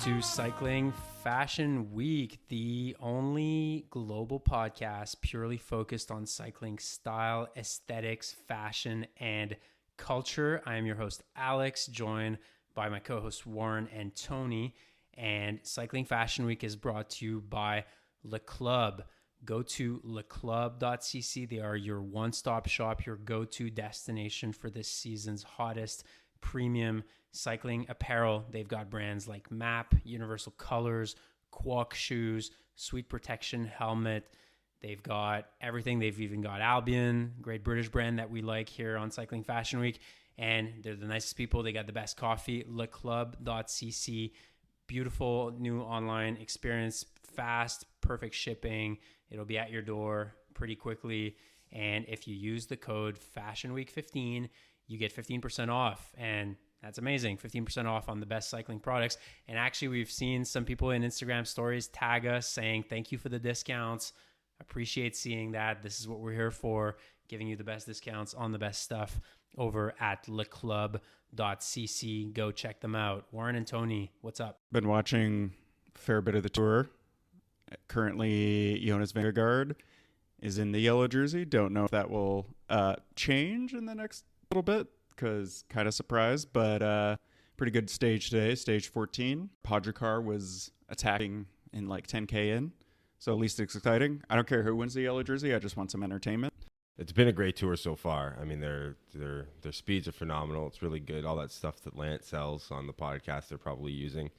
to Cycling Fashion Week, the only global podcast purely focused on cycling style, aesthetics, fashion, and culture. I am your host, Alex, joined by my co-hosts Warren and Tony. And Cycling Fashion Week is brought to you by Le Club. Go to leclub.cc. They are your one-stop shop, your go-to destination for this season's hottest premium cycling apparel. They've got brands like MAP, Universal Colors, Quack shoes, Sweet Protection helmet. They've got everything. They've even got Albion, great British brand that we like here on Cycling Fashion Week. And they're the nicest people. They got the best coffee. leclub.cc. Beautiful new online experience, fast, perfect shipping. It'll be at your door pretty quickly. And if you use the code FashionWeek15, you get 15% off. And that's amazing. 15% off on the best cycling products. And actually, we've seen some people in Instagram stories tag us saying, thank you for the discounts. Appreciate seeing that. This is what we're here for, giving you the best discounts on the best stuff over at leclub.cc. Go check them out. Warren and Tony, what's up? Been watching a fair bit of the tour. Currently, Jonas Vingegaard is in the yellow jersey. Don't know if that will change in the next little bit, because kind of surprised, but pretty good stage today, stage 14. Pogacar was attacking in like 10K in, so at least it's exciting. I don't care who wins the yellow jersey. I just want some entertainment. It's been a great tour so far. I mean, their speeds are phenomenal. It's really good. All that stuff that Lance sells on the podcast, they're probably using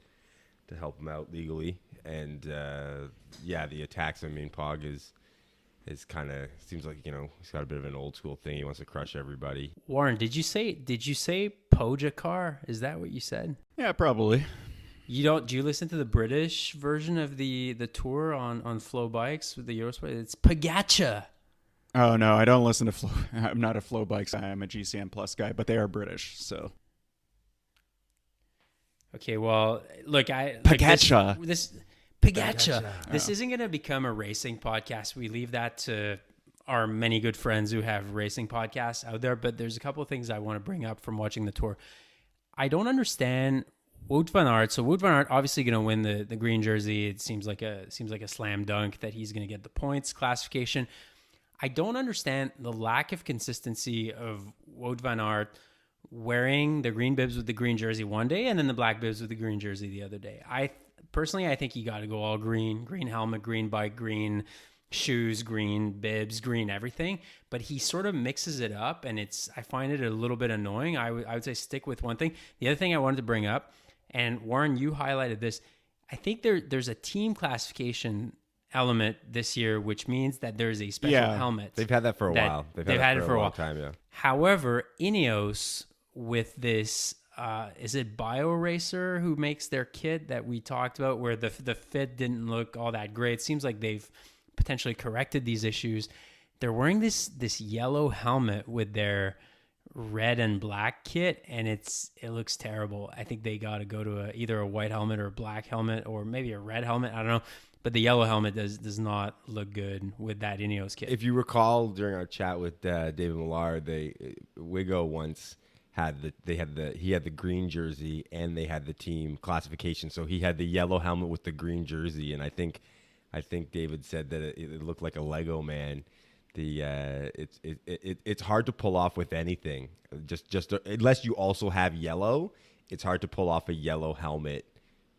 to help them out legally. And the attacks. I mean, Pog is kind of seems like, you know, he's got a bit of an old school thing. He wants to crush everybody. Warren, did you say Pogacar? Is that what you said? Yeah, probably. Do you listen to the British version of the tour on Flow Bikes with the Eurosport? It's Pogacar. Oh no, I don't listen to Flow. I'm not a Flow Bikes guy. I'm a GCN Plus guy, but they are British, so. Okay, well, look, Pogacar. This isn't going to become a racing podcast. We leave that to our many good friends who have racing podcasts out there. But there's a couple of things I want to bring up from watching the tour. I don't understand Wout van Aert. So Wout van Aert obviously going to win the green jersey. It seems like a slam dunk that he's going to get the points classification. I don't understand the lack of consistency of Wout van Aert wearing the green bibs with the green jersey one day and then the black bibs with the green jersey the other day. I think you got to go all green helmet, green bike, green shoes, green bibs, green everything. But he sort of mixes it up, and I find it a little bit annoying. I would say stick with one thing. The other thing I wanted to bring up, and Warren, you highlighted this. I think there's a team classification element this year, which means that there's a special helmet. They've had that for a while. They've had it for a long time, yeah. However, Ineos with this, is it BioRacer who makes their kit that we talked about, where the fit didn't look all that great? It seems like they've potentially corrected these issues. They're wearing this yellow helmet with their red and black kit, and it looks terrible. I think they got to go to either a white helmet or a black helmet, or maybe a red helmet. I don't know. But the yellow helmet does not look good with that Ineos kit. If you recall, during our chat with David Millard, Wigo once he had the green jersey and they had the team classification. So he had the yellow helmet with the green jersey, and I think David said that it looked like a Lego man. It's hard to pull off with anything. Just unless you also have yellow, it's hard to pull off a yellow helmet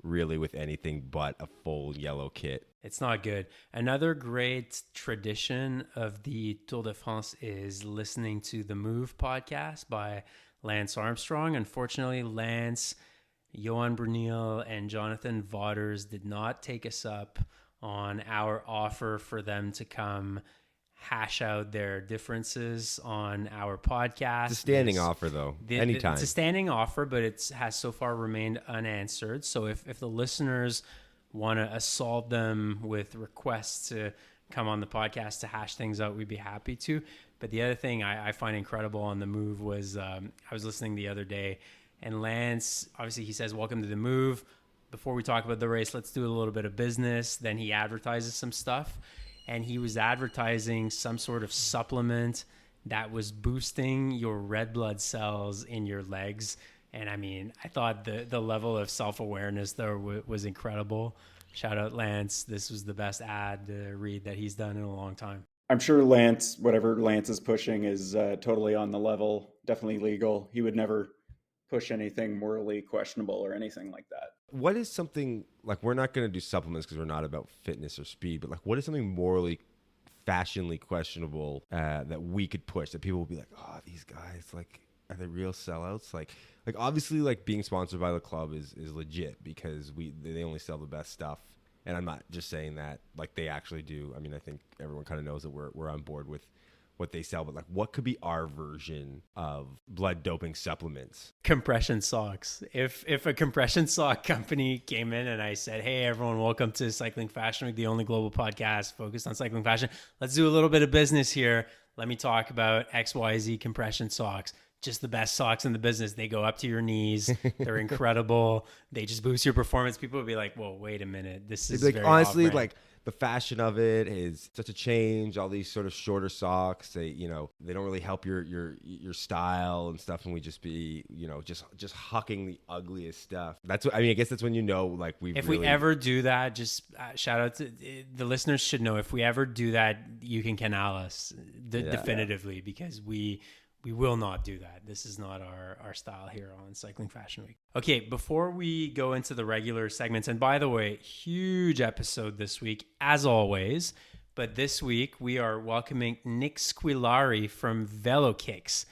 really with anything but a full yellow kit. It's not good. Another great tradition of the Tour de France is listening to the Move podcast by Lance Armstrong. Unfortunately, Lance, Johan Brunel, and Jonathan Vaughters did not take us up on our offer for them to come hash out their differences on our podcast. It's a standing offer, though. Anytime. It's a standing offer, but it has so far remained unanswered. So if the listeners want to assault them with requests to come on the podcast to hash things out, we'd be happy to. But the other thing I find incredible on the Move was I was listening the other day, and Lance, obviously he says, welcome to the Move. Before we talk about the race, let's do a little bit of business. Then he advertises some stuff. And he was advertising some sort of supplement that was boosting your red blood cells in your legs And I mean, I thought the level of self-awareness there was incredible. Shout out Lance. This was the best ad read that he's done in a long time. I'm sure Lance, whatever Lance is pushing, is totally on the level, definitely legal. He would never push anything morally questionable or anything like that. What is something, like, we're not going to do supplements because we're not about fitness or speed, but like, what is something morally, fashionably questionable that we could push that people will be like, oh, these guys, like, are they real sellouts? Like obviously, like, being sponsored by the club is legit because they only sell the best stuff. And I'm not just saying that, like, they actually do. I mean, I think everyone kind of knows that we're on board with what they sell, but like, what could be our version of blood doping supplements? Compression socks. If a compression sock company came in and I said, hey, everyone, welcome to Cycling Fashion Week, the only global podcast focused on cycling fashion. Let's do a little bit of business here. Let me talk about XYZ compression socks. Just the best socks in the business. They go up to your knees. They're incredible. They just boost your performance. People would be like, whoa, wait a minute. This is like, very honestly, off-brand. like, the fashion of it is such a change. All these sort of shorter socks, they don't really help your style and stuff. And we just be, just hucking the ugliest stuff. That's what, I mean, I guess that's when like if we ever do that, just shout out to the listeners should know, if we ever do that, you can Canal us definitively because we will not do that. This is not our style here on Cycling Fashion Week. Okay, before we go into the regular segments, and by the way, huge episode this week, as always, but this week we are welcoming Nick Squillari from Velokicks.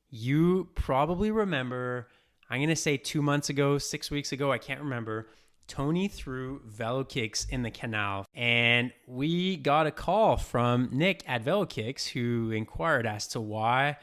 You probably remember, I'm going to say 2 months ago, 6 weeks ago, I can't remember, Tony threw Velokicks in the Canal, and we got a call from Nick at Velokicks who inquired as to why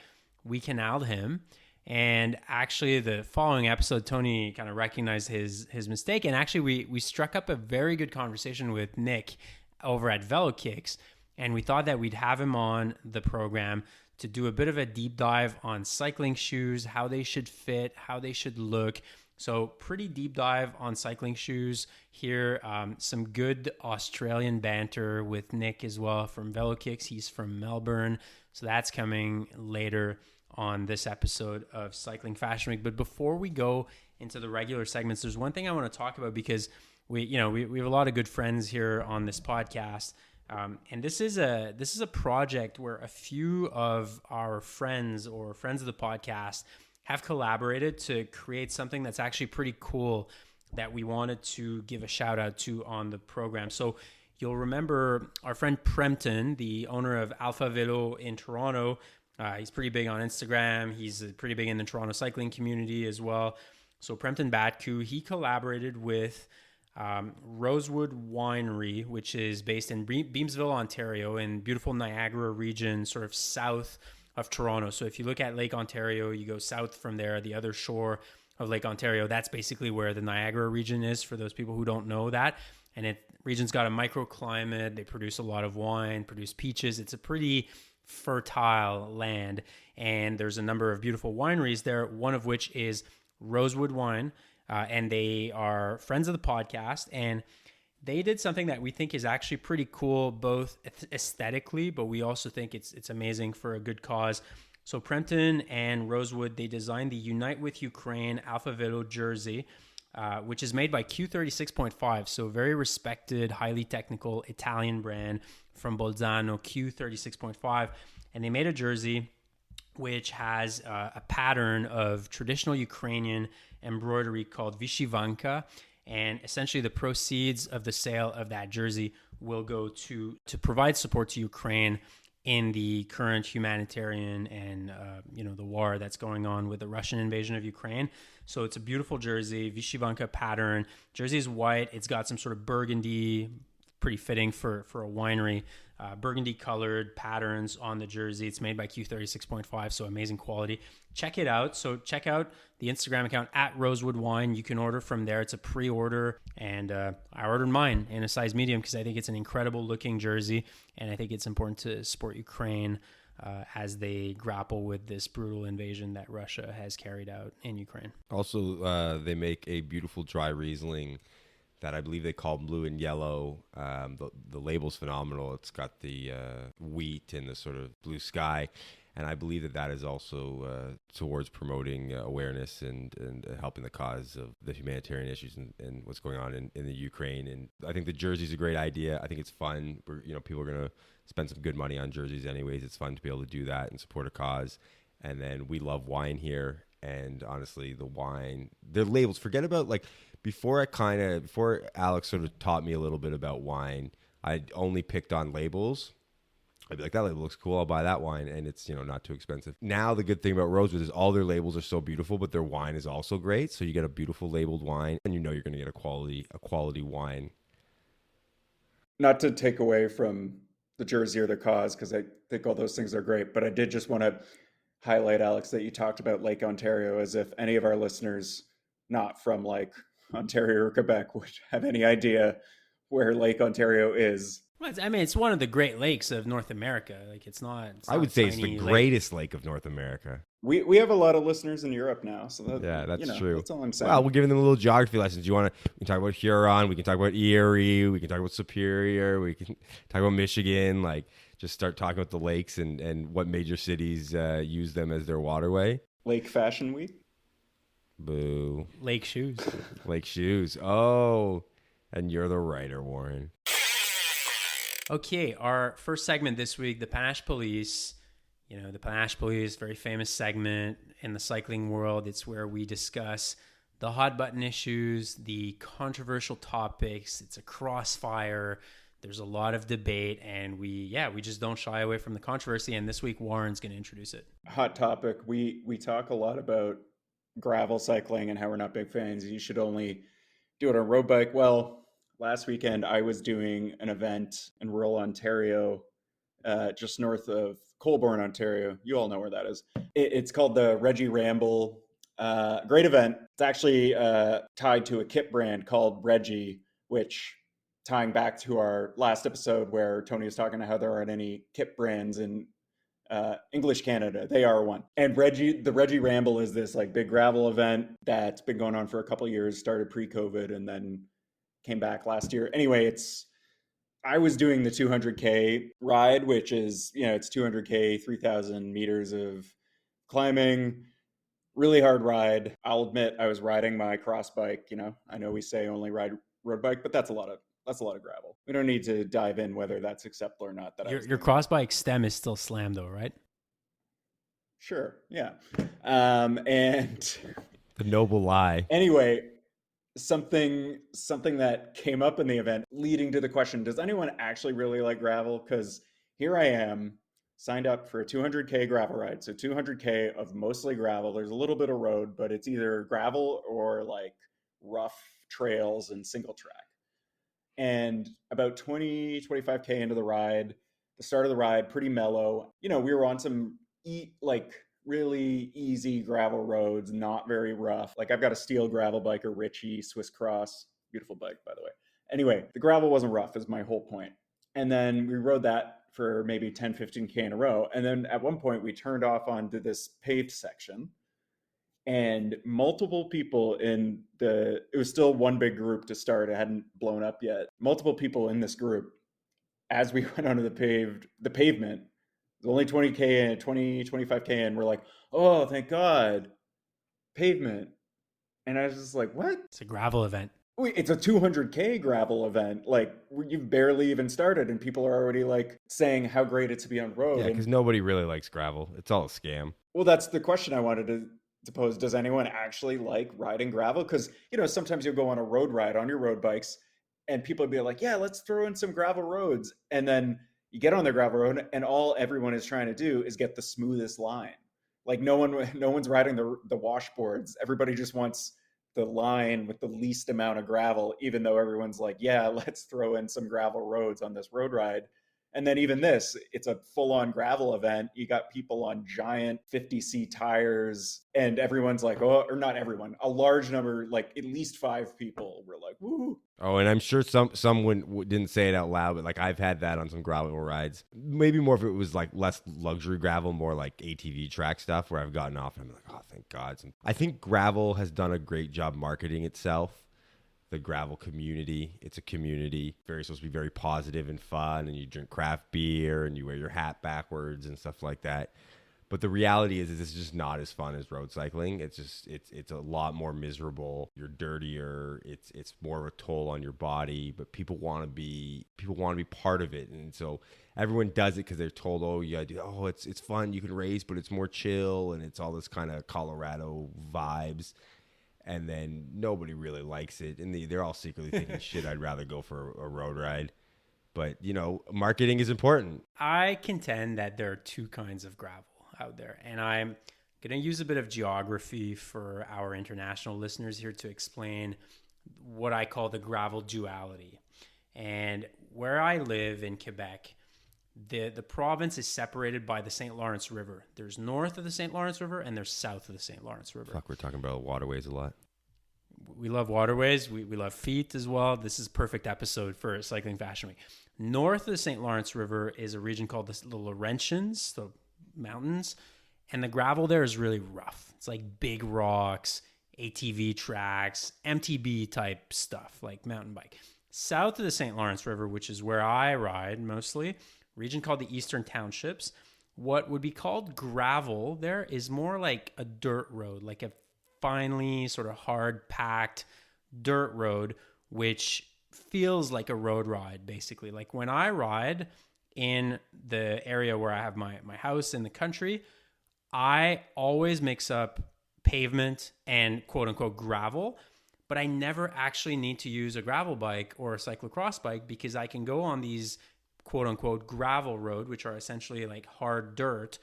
we canaled him. And actually the following episode, Tony kind of recognized his mistake. And actually we struck up a very good conversation with Nick over at Velokicks. And we thought that we'd have him on the program to do a bit of a deep dive on cycling shoes, how they should fit, how they should look. So pretty deep dive on cycling shoes here. Some good Australian banter with Nick as well from Velokicks. He's from Melbourne. So that's coming later on this episode of Cycling Fashion Week. But before we go into the regular segments, there's one thing I want to talk about because we have a lot of good friends here on this podcast. And this is a project where a few of our friends or friends of the podcast have collaborated to create something that's actually pretty cool that we wanted to give a shout out to on the program. So you'll remember our friend Prempton, the owner of Alpha Velo in Toronto. He's pretty big on Instagram. He's pretty big in the Toronto cycling community as well. So Prempton Batku, he collaborated with Rosewood Winery, which is based in Beamsville, Ontario, in beautiful Niagara region, sort of south of Toronto. So if you look at Lake Ontario, you go south from there, the other shore of Lake Ontario, that's basically where the Niagara region is, for those people who don't know that. And region's got a microclimate. They produce a lot of wine, produce peaches. It's a pretty fertile land, and there's a number of beautiful wineries there, one of which is Rosewood Wine, and they are friends of the podcast, and they did something that we think is actually pretty cool, both aesthetically, but we also think it's amazing for a good cause. So Prempton and Rosewood, they designed the Unite with Ukraine Alpha Velo jersey, which is made by Q36.5, so very respected, highly technical Italian brand from Bolzano, Q36.5. And they made a jersey which has a pattern of traditional Ukrainian embroidery called Vyshyvanka. And essentially the proceeds of the sale of that jersey will go to provide support to Ukraine in the current humanitarian and the war that's going on with the Russian invasion of Ukraine. So it's a beautiful jersey, Vyshyvanka pattern. Jersey is white. It's got some sort of burgundy, pretty fitting for a winery, burgundy colored patterns on the jersey. It's made by Q36.5, so amazing quality. Check it out. So check out the Instagram account at Rosewood Wine. You can order from there. It's a pre-order, and I ordered mine in a size medium because I think it's an incredible looking jersey, and I think it's important to support Ukraine as they grapple with this brutal invasion that Russia has carried out in Ukraine. Also, they make a beautiful dry Riesling that I believe they call blue and yellow. The label's phenomenal. It's got the wheat and the sort of blue sky. And I believe that that is also towards promoting awareness and helping the cause of the humanitarian issues and what's going on in the Ukraine. And I think the jersey's a great idea. I think it's fun. People are going to spend some good money on jerseys anyways. It's fun to be able to do that and support a cause. And then we love wine here. And honestly, the wine, the labels, forget about before Alex sort of taught me a little bit about wine, I only picked on labels. I'd be like, that label looks cool, I'll buy that wine, and it's not too expensive. Now the good thing about Rosewood is all their labels are so beautiful, but their wine is also great. So you get a beautiful labeled wine, and you're going to get a quality wine. Not to take away from the jersey or the cause, because I think all those things are great, but I did just want to highlight, Alex, that you talked about Lake Ontario, as if any of our listeners not from Ontario or Quebec would have any idea where Lake Ontario is. Well, it's one of the Great Lakes of North America. It's not. I would say it's the greatest lake of North America. We have a lot of listeners in Europe now, so that's true. That's all I'm saying. Well, we're giving them little geography lessons. We can talk about Huron, we can talk about Erie, we can talk about Superior, we can talk about Michigan. Just start talking about the lakes and what major cities use them as their waterway. Lake Fashion Week. Boo. Lake shoes. Lake shoes. Oh, and you're the writer, Warren. Okay, our first segment this week, the Panache Police. The Panache Police, very famous segment in the cycling world. It's where we discuss the hot button issues, the controversial topics. It's a crossfire. There's a lot of debate, and we just don't shy away from the controversy. And this week, Warren's going to introduce it. Hot topic. We talk a lot about gravel cycling and how we're not big fans. You should only do it on road bike. Well, last weekend, I was doing an event in rural Ontario, just north of Colborne, Ontario. You all know where that is. It's called the Reggie Ramble. Great event. It's actually tied to a kit brand called Reggie, which, tying back to our last episode where Tony was talking about how there aren't any kit brands in English Canada. They are one. And the Reggie Ramble is this big gravel event that's been going on for a couple of years, started pre-COVID and then came back last year. Anyway, I was doing the 200K ride, which is, it's 200K, 3,000 meters of climbing, really hard ride. I'll admit I was riding my cross bike. I know we say only ride road bike, but that's a lot of gravel. We don't need to dive in whether that's acceptable or not. Your cross bike stem is still slammed though, right? Sure. Yeah. And the noble lie. Anyway, something that came up in the event leading to the question, does anyone actually really like gravel? Because here I am signed up for a 200K gravel ride. So 200K of mostly gravel. There's a little bit of road, but it's either gravel or rough trails and single track. And about 25K into the ride, the start of the ride, pretty mellow. We were on some really easy gravel roads, not very rough. I've got a steel gravel bike, a Ritchie Swiss Cross, beautiful bike, by the way. Anyway, the gravel wasn't rough is my whole point. And then we rode that for maybe 10, 15K in a row. And then at one point we turned off onto this paved section, and multiple people it was still one big group to start. It hadn't blown up yet. Multiple people in this group, as we went onto the pavement, only 20K in, 25K in, we're like, oh, thank God, pavement. And I was just like, what? It's a gravel event. Wait, it's a 200K gravel event. You've barely even started, and people are already saying how great it's to be on road. Yeah, because nobody really likes gravel. It's all a scam. Well, that's the question I wanted to pose. Does anyone actually like riding gravel? Because, sometimes you'll go on a road ride on your road bikes, and people will be like, yeah, let's throw in some gravel roads. And then you get on the gravel road, and all everyone is trying to do is get the smoothest line. No one's riding the washboards. Everybody just wants the line with the least amount of gravel, even though everyone's like, yeah, let's throw in some gravel roads on this road ride. And then even this, it's a full-on gravel event. You got people on giant 50C tires, and everyone's like, oh, or not everyone, a large number, at least 5 people were like, woo. Oh, and I'm sure some didn't say it out loud, but I've had that on some gravel rides. Maybe more if it was less luxury gravel, more ATV track stuff, where I've gotten off and I'm like, oh, thank God. I think gravel has done a great job marketing itself. The gravel community, it's a community, supposed to be very positive and fun, and you drink craft beer and you wear your hat backwards and stuff like that. But the reality is it's just not as fun as road cycling. It's a lot more miserable. You're dirtier. It's more of a toll on your body. But people want to be part of it, and so everyone does it because they're told, oh, you gotta do. Oh, it's fun. You can race, but it's more chill, and it's all this kind of Colorado vibes. And then nobody really likes it, and they're all secretly thinking, shit, I'd rather go for a road ride. But marketing is important. I contend that there are two kinds of gravel out there. And I'm going to use a bit of geography for our international listeners here to explain what I call the gravel duality. And where I live in Quebec, the province is separated by the St. Lawrence River. There's north of the St. Lawrence River and there's south of the St. Lawrence River. Fuck, we're talking about waterways a lot. We love waterways. We love feet as well. This is a perfect episode for Cycling Fashion Week. North of the St. Lawrence River is a region called the Laurentians, the mountains, and the gravel there is really rough. It's like big rocks, ATV tracks, MTB type stuff, like mountain bike. South of the St. Lawrence River, which is where I ride mostly, region called the Eastern Townships, what would be called gravel there is more like a dirt road, like a finely sort of hard packed dirt road, which feels like a road ride basically. Like when I ride in the area where I have my house in the country, I always mix up pavement and quote unquote gravel, but I never actually need to use a gravel bike or a cyclocross bike because I can go on these quote unquote gravel road, which are essentially like hard dirt,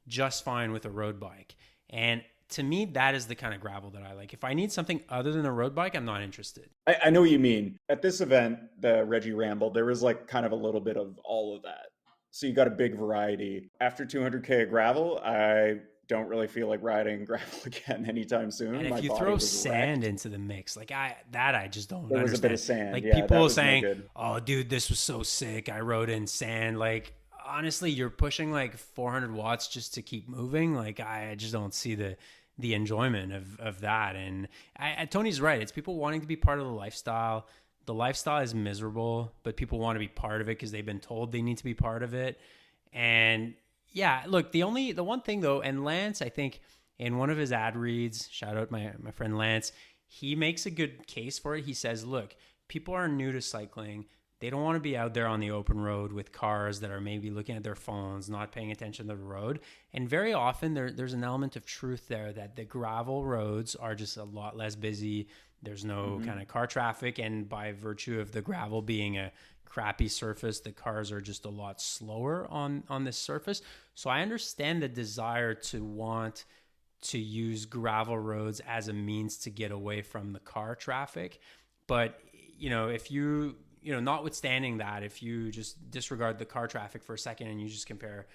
just fine with a road bike. And to me, that is the kind of gravel that I like. If I need something other than a road bike, I'm not interested. I know what you mean. At this event, the Reggie Ramble, there was like kind of a little bit of all of that. So you got a big variety. After 200K of gravel, I don't really feel like riding gravel again anytime soon. And if you throw sand into the mix, like I just don't understand. There was a bit of sand. Like yeah, people saying, oh, dude, this was so sick. I rode in sand. Like, honestly, you're pushing like 400 watts just to keep moving. Like, I just don't see the enjoyment of that. And Tony's right. It's people wanting to be part of the lifestyle. The lifestyle is miserable, but people want to be part of it because they've been told they need to be part of it. And yeah, look, the one thing though, and Lance, I think in one of his ad reads, shout out my friend Lance, he makes a good case for it. He says, look, people are new to cycling. They don't want to be out there on the open road with cars that are maybe looking at their phones, not paying attention to the road. And very often there's an element of truth there that the gravel roads are just a lot less busy. There's no kind of car traffic. And by virtue of the gravel being a crappy surface, the cars are just a lot slower on this surface. So I understand the desire to want to use gravel roads as a means to get away from the car traffic. But, if you... notwithstanding that, if you just disregard the car traffic for a second and you just compare,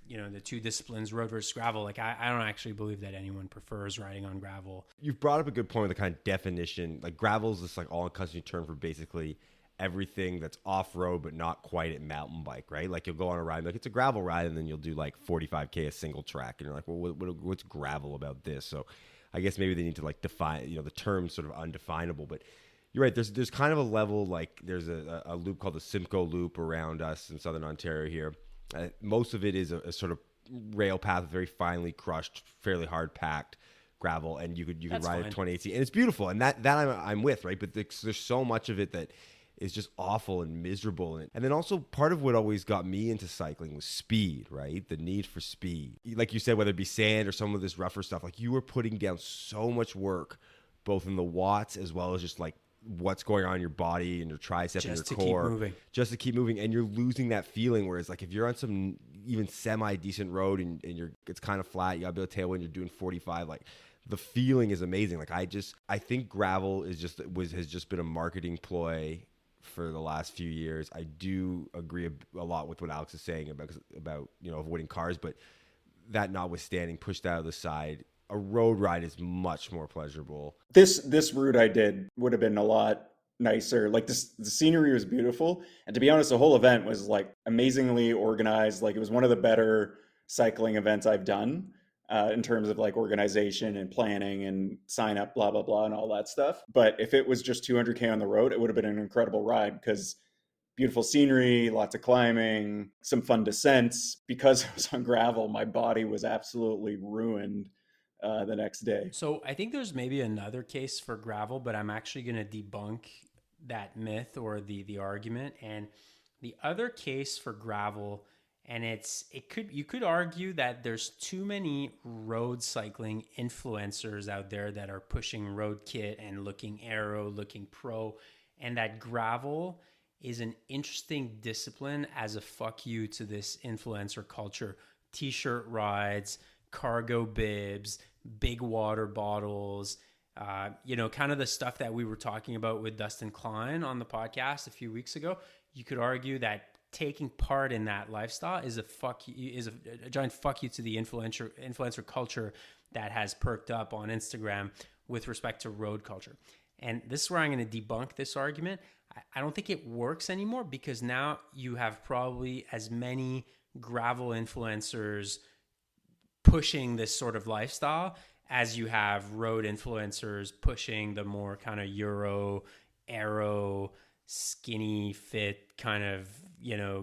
the two disciplines, road versus gravel, like I don't actually believe that anyone prefers riding on gravel. You've brought up a good point with the kind of definition. Like gravel is this like all-encompassing term for basically everything that's off-road but not quite at mountain bike, right? Like you'll go on a ride, like it's a gravel ride, and then you'll do like 45K a single track, and you're like, well, what's gravel about this? So I guess maybe they need to like define, the term's sort of undefinable, but you're right. There's kind of a level, like there's a loop called the Simcoe Loop around us in Southern Ontario here. Most of it is a sort of rail path, very finely crushed, fairly hard packed gravel, and you could ride it 2018, and it's beautiful, and that I'm with, right? But there's so much of it that is just awful and miserable, and then also part of what always got me into cycling was speed, right? The need for speed, like you said, whether it be sand or some of this rougher stuff, like you were putting down so much work, both in the watts as well as just like what's going on in your body and your tricep and your core, just to keep moving, and you're losing that feeling. Whereas like if you're on some even semi decent road and it's kind of flat, you got a bit of tailwind, you're doing 45, like the feeling is amazing. Like I think gravel has just been a marketing ploy for the last few years. I do agree a lot with what Alex is saying about avoiding cars, but that notwithstanding, pushed out of the side, a road ride is much more pleasurable. This route I did would have been a lot nicer. Like the scenery was beautiful. And to be honest, the whole event was like amazingly organized. Like it was one of the better cycling events I've done in terms of like organization and planning and sign up, blah, blah, blah, and all that stuff. But if it was just 200K on the road, it would have been an incredible ride because beautiful scenery, lots of climbing, some fun descents. Because it was on gravel, my body was absolutely ruined the next day. So I think there's maybe another case for gravel, but I'm actually going to debunk that myth or the argument. And the other case for gravel, and you could argue that there's too many road cycling influencers out there that are pushing road kit and looking aero, looking pro, and that gravel is an interesting discipline as a fuck you to this influencer culture. T-shirt rides, cargo bibs, big water bottles, kind of the stuff that we were talking about with Dustin Klein on the podcast a few weeks ago. You could argue that taking part in that lifestyle is a giant fuck you to the influencer culture that has perked up on Instagram with respect to road culture. And this is where I'm going to debunk this argument. I don't think it works anymore, because now you have probably as many gravel influencers pushing this sort of lifestyle as you have road influencers pushing the more kind of Euro, aero, skinny fit kind of,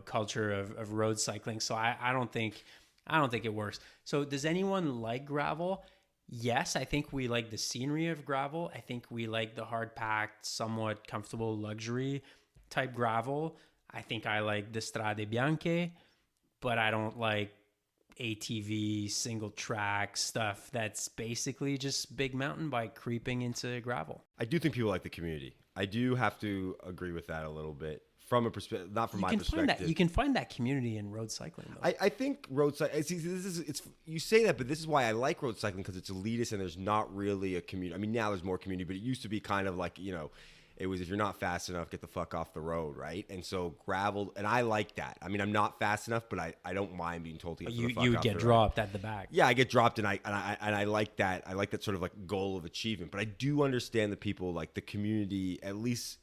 culture of road cycling. So I don't think it works. So does anyone like gravel? Yes, I think we like the scenery of gravel. I think we like the hard packed, somewhat comfortable luxury type gravel. I think I like the Strade Bianche, but I don't like ATV single track stuff that's basically just big mountain bike creeping into gravel. I do think people like the community. I do have to agree with that a little bit from a perspective, not from my perspective. You can find that community in road cycling, though. I think road cycling. You say that, but this is why I like road cycling, because it's elitist and there's not really a community. I mean, now there's more community, but it used to be kind of like, it was, if you're not fast enough, get the fuck off the road, right? And so gravel, and I like that. I mean, I'm not fast enough, but I don't mind being told to get the fuck off the road. You would get dropped at the back. Yeah, I get dropped, and I like that. I like that sort of like goal of achievement. But I do understand that people, like the community, at least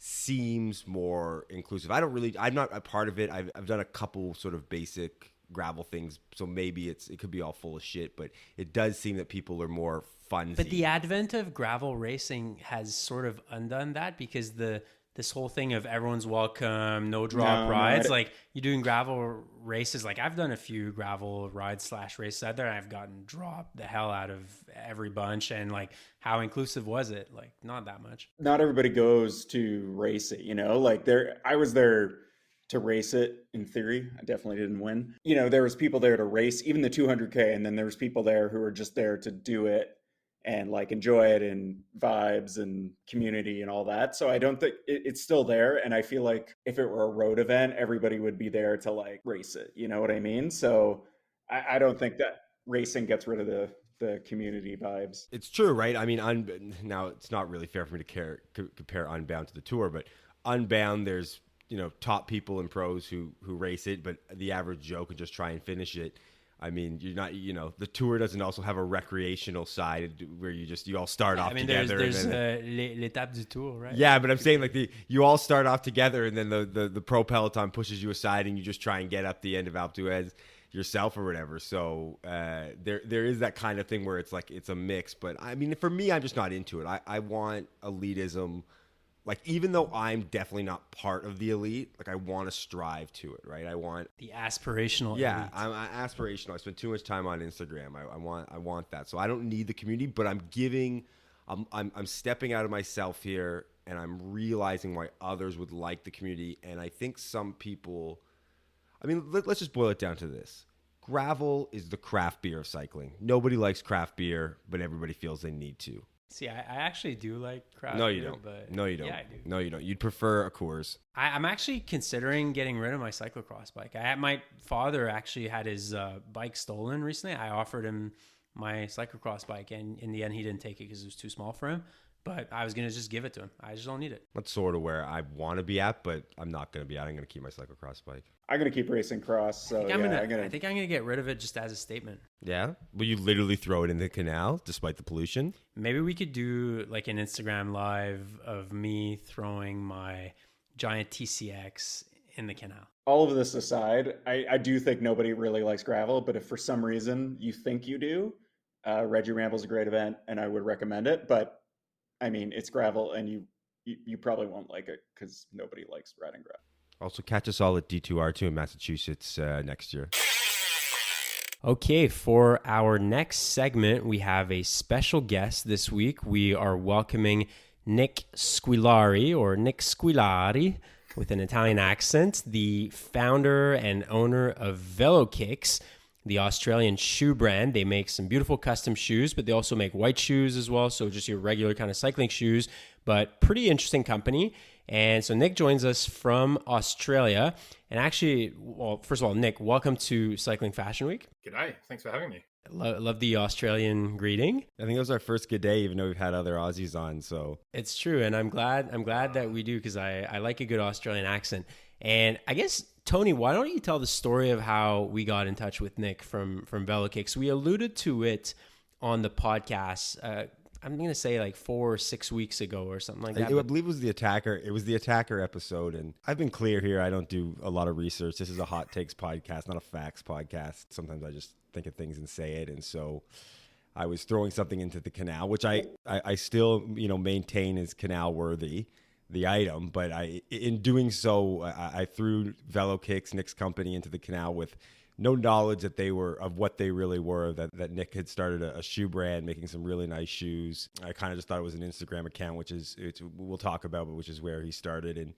seems more inclusive. I'm not a part of it. I've done a couple sort of basic gravel things, so maybe it could be all full of shit, but it does seem that people are more fun. But the advent of gravel racing has sort of undone that, because this whole thing of everyone's welcome, no drop rides, like you're doing gravel races. Like I've done a few gravel rides / races out there, and I've gotten dropped the hell out of every bunch. And like, how inclusive was it? Like, not that much. Not everybody goes to race it, like I was there to race it in theory. I definitely didn't win. There was people there to race even the 200K, and then there was people there who were just there to do it and like enjoy it and vibes and community and all that. So I don't think it's still there. And I feel like if it were a road event, everybody would be there to like race it. You know what I mean? So I don't think that racing gets rid of the community vibes. It's true, right? I mean, now it's not really fair for me to compare Unbound to the Tour, but Unbound, there's, top people and pros who race it, but the average Joe can just try and finish it. I mean, you're not, the Tour doesn't also have a recreational side where you all start off together. There's l'étape du Tour, right? Yeah, but I'm saying like you all start off together, and then the pro peloton pushes you aside, and you just try and get up the end of Alpe d'Huez yourself or whatever. So there is that kind of thing where it's like it's a mix. But I mean, for me, I'm just not into it. I want elitism. Like, even though I'm definitely not part of the elite, like I want to strive to it, right? I want the aspirational. Yeah, elite. I'm aspirational. I spend too much time on Instagram. I want that. So I don't need the community, but I'm stepping out of myself here, and I'm realizing why others would like the community. And I think some people, I mean, let's just boil it down to this. Gravel is the craft beer of cycling. Nobody likes craft beer, but everybody feels they need to. See, I actually do like craft beer. No, you don't. Yeah, I do. No, you don't. You'd prefer a Coors. I'm actually considering getting rid of my cyclocross bike. My father actually had his bike stolen recently. I offered him my cyclocross bike, and in the end, he didn't take it because it was too small for him. But I was going to just give it to him. I just don't need it. That's sort of where I want to be at, but I'm not going to be at. I'm going to keep my cyclocross bike. I'm going to keep racing cross. So I think I'm going to get rid of it just as a statement. Yeah? Will you literally throw it in the canal despite the pollution? Maybe we could do like an Instagram live of me throwing my giant TCX in the canal. All of this aside, I do think nobody really likes gravel, but if for some reason you think you do, Reggie Ramble's a great event and I would recommend it. But I mean, it's gravel and you probably won't like it because nobody likes riding gravel. Also, catch us all at D2R2 in Massachusetts next year. Okay, for our next segment, we have a special guest this week. We are welcoming Nick Squillari, or Nick Squillari, with an Italian accent, the founder and owner of Velokicks, the Australian shoe brand. They make some beautiful custom shoes, but they also make white shoes as well, so just your regular kind of cycling shoes, but pretty interesting company. And so Nick joins us from Australia. And actually, well, first of all, Nick, welcome to Cycling Fashion Week. G'day. Thanks for having me. Love the Australian greeting. I think it was our first good day, even though we've had other Aussies on. So it's true, and I'm glad that we do, because I like a good Australian accent. And I guess, Tony, why don't you tell the story of how we got in touch with Nick from Velokicks? We alluded to it on the podcast. I'm going to say like 4 or 6 weeks ago or something like that. I believe it was the Attacker. It was the Attacker episode. And I've been clear here. I don't do a lot of research. This is a hot takes podcast, not a facts podcast. Sometimes I just think of things and say it. And so I was throwing something into the Canal, which I still, maintain is Canal worthy, the item. But in doing so, I threw Velokicks, Nick's company, into the Canal with no knowledge that they were of what they really were, that Nick had started a shoe brand making some really nice shoes. I kind of just thought it was an Instagram account, which we'll talk about, but which is where he started. And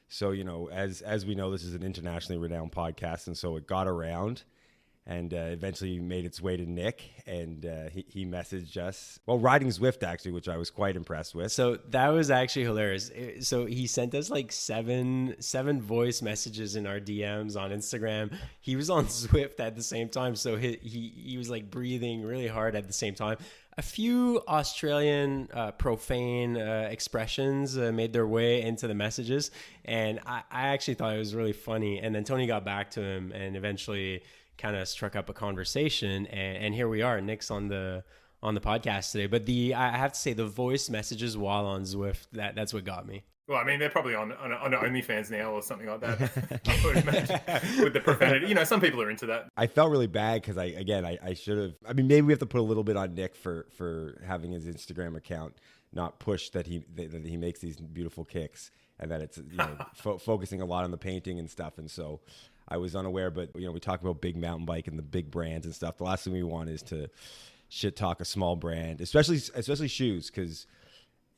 so, as we know, this is an internationally renowned podcast. And so it got around and eventually made its way to Nick, and he messaged us while riding Zwift, actually, which I was quite impressed with. So that was actually hilarious. So he sent us like seven voice messages in our DMs on Instagram. He was on Zwift at the same time, so he was like breathing really hard at the same time. A few Australian profane expressions made their way into the messages, and I actually thought it was really funny. And then Tony got back to him and eventually kind of struck up a conversation, and here we are. Nick's on the podcast today. But I have to say, the voice messages while on Zwift, that's what got me. Well, I mean, they're probably on OnlyFans now or something like that. I would imagine, with the profanity. Some people are into that. I felt really bad because I should have. I mean, maybe we have to put a little bit on Nick for having his Instagram account not push that he makes these beautiful kicks, and that it's focusing a lot on the painting and stuff. And so I was unaware, but we talk about big mountain bike and the big brands and stuff. The last thing we want is to shit talk a small brand, especially shoes, because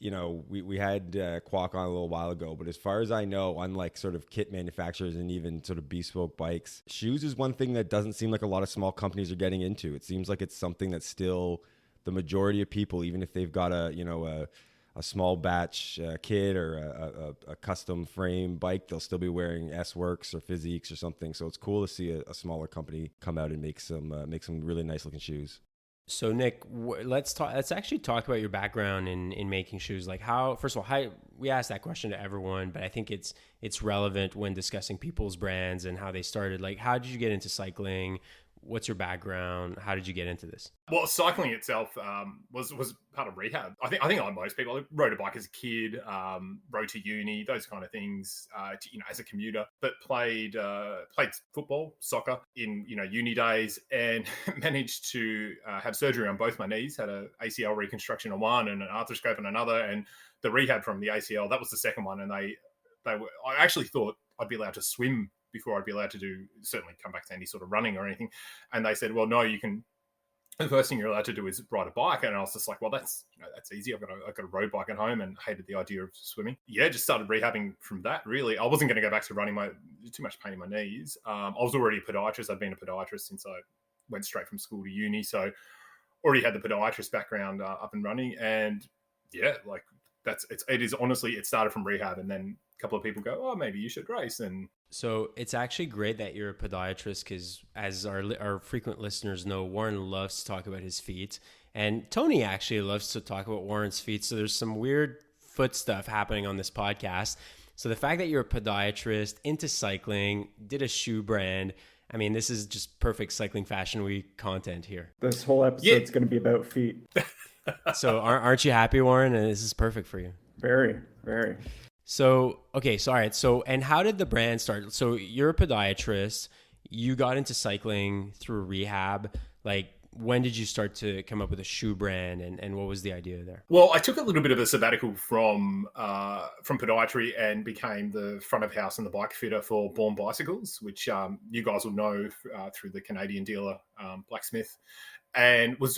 we had Quack on a little while ago, but as far as I know, unlike sort of kit manufacturers and even sort of bespoke bikes, shoes is one thing that doesn't seem like a lot of small companies are getting into. It seems like it's something that's still the majority of people, even if they've got a small batch kit or a custom frame bike, they'll still be wearing S-Works or Physiques or something. So it's cool to see a smaller company come out and make some really nice looking shoes. So Nick, let's actually talk about your background in making shoes. Like first of all, we ask that question to everyone, but I think it's relevant when discussing people's brands and how they started. Like, how did you get into cycling? What's your background? How did you get into this? Well, cycling itself was part of rehab. I think like most people, I rode a bike as a kid, rode to uni, those kind of things, as a commuter. But played football, soccer in uni days, and managed to have surgery on both my knees. Had a ACL reconstruction on one and an arthroscope on another, and the rehab from the ACL, that was the second one. And I actually thought I'd be allowed to swim before I'd be allowed to certainly come back to any sort of running or anything. And they said, well, no, the first thing you're allowed to do is ride a bike. And I was just like, well, that's easy. I've got a road bike at home, and hated the idea of swimming. Yeah, just started rehabbing from that, really. I wasn't going to go back to running, too much pain in my knees. I was already a podiatrist. I'd been a podiatrist since I went straight from school to uni. So already had the podiatrist background up and running. And yeah, like it started from rehab, and then a couple of people go, oh, maybe you should race. And so it's actually great that you're a podiatrist, because as our frequent listeners know, Warren loves to talk about his feet, and Tony actually loves to talk about Warren's feet. So there's some weird foot stuff happening on this podcast. So the fact that you're a podiatrist, into cycling, did a shoe brand, I mean, this is just perfect Cycling Fashion Week content here. This whole episode's going to be about feet. So aren't you happy, Warren? And this is perfect for you. Very, very. So, okay. So, all right. So, and how did the brand start? So you're a podiatrist. You got into cycling through rehab. Like, when did you start to come up with a shoe brand, and what was the idea there? Well, I took a little bit of a sabbatical from podiatry and became the front of house and the bike fitter for Baum Cycles, which you guys will know through the Canadian dealer Blacksmith, and was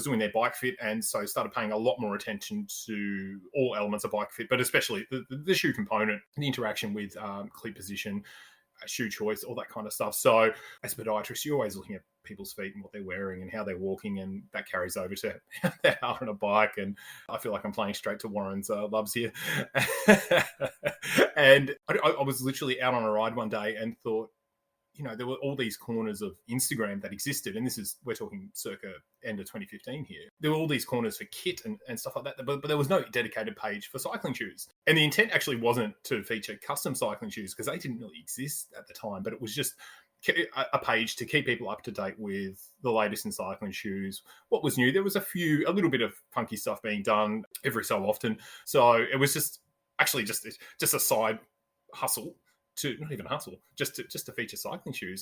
doing their bike fit, and so started paying a lot more attention to all elements of bike fit, but especially the shoe component, the interaction with cleat position, shoe choice, all that kind of stuff. So as a podiatrist, you're always looking at people's feet and what they're wearing and how they're walking, and that carries over to how they are on a bike. And I feel like I'm playing straight to Warren's loves here. And I was literally out on a ride one day and thought, there were all these corners of Instagram that existed. And we're talking circa end of 2015 here. There were all these corners for kit and stuff like that, but there was no dedicated page for cycling shoes. And the intent actually wasn't to feature custom cycling shoes because they didn't really exist at the time, but it was just a page to keep people up to date with the latest in cycling shoes, what was new. There was a little bit of funky stuff being done every so often. So it was just a side hustle. Not even a hustle, just to feature cycling shoes.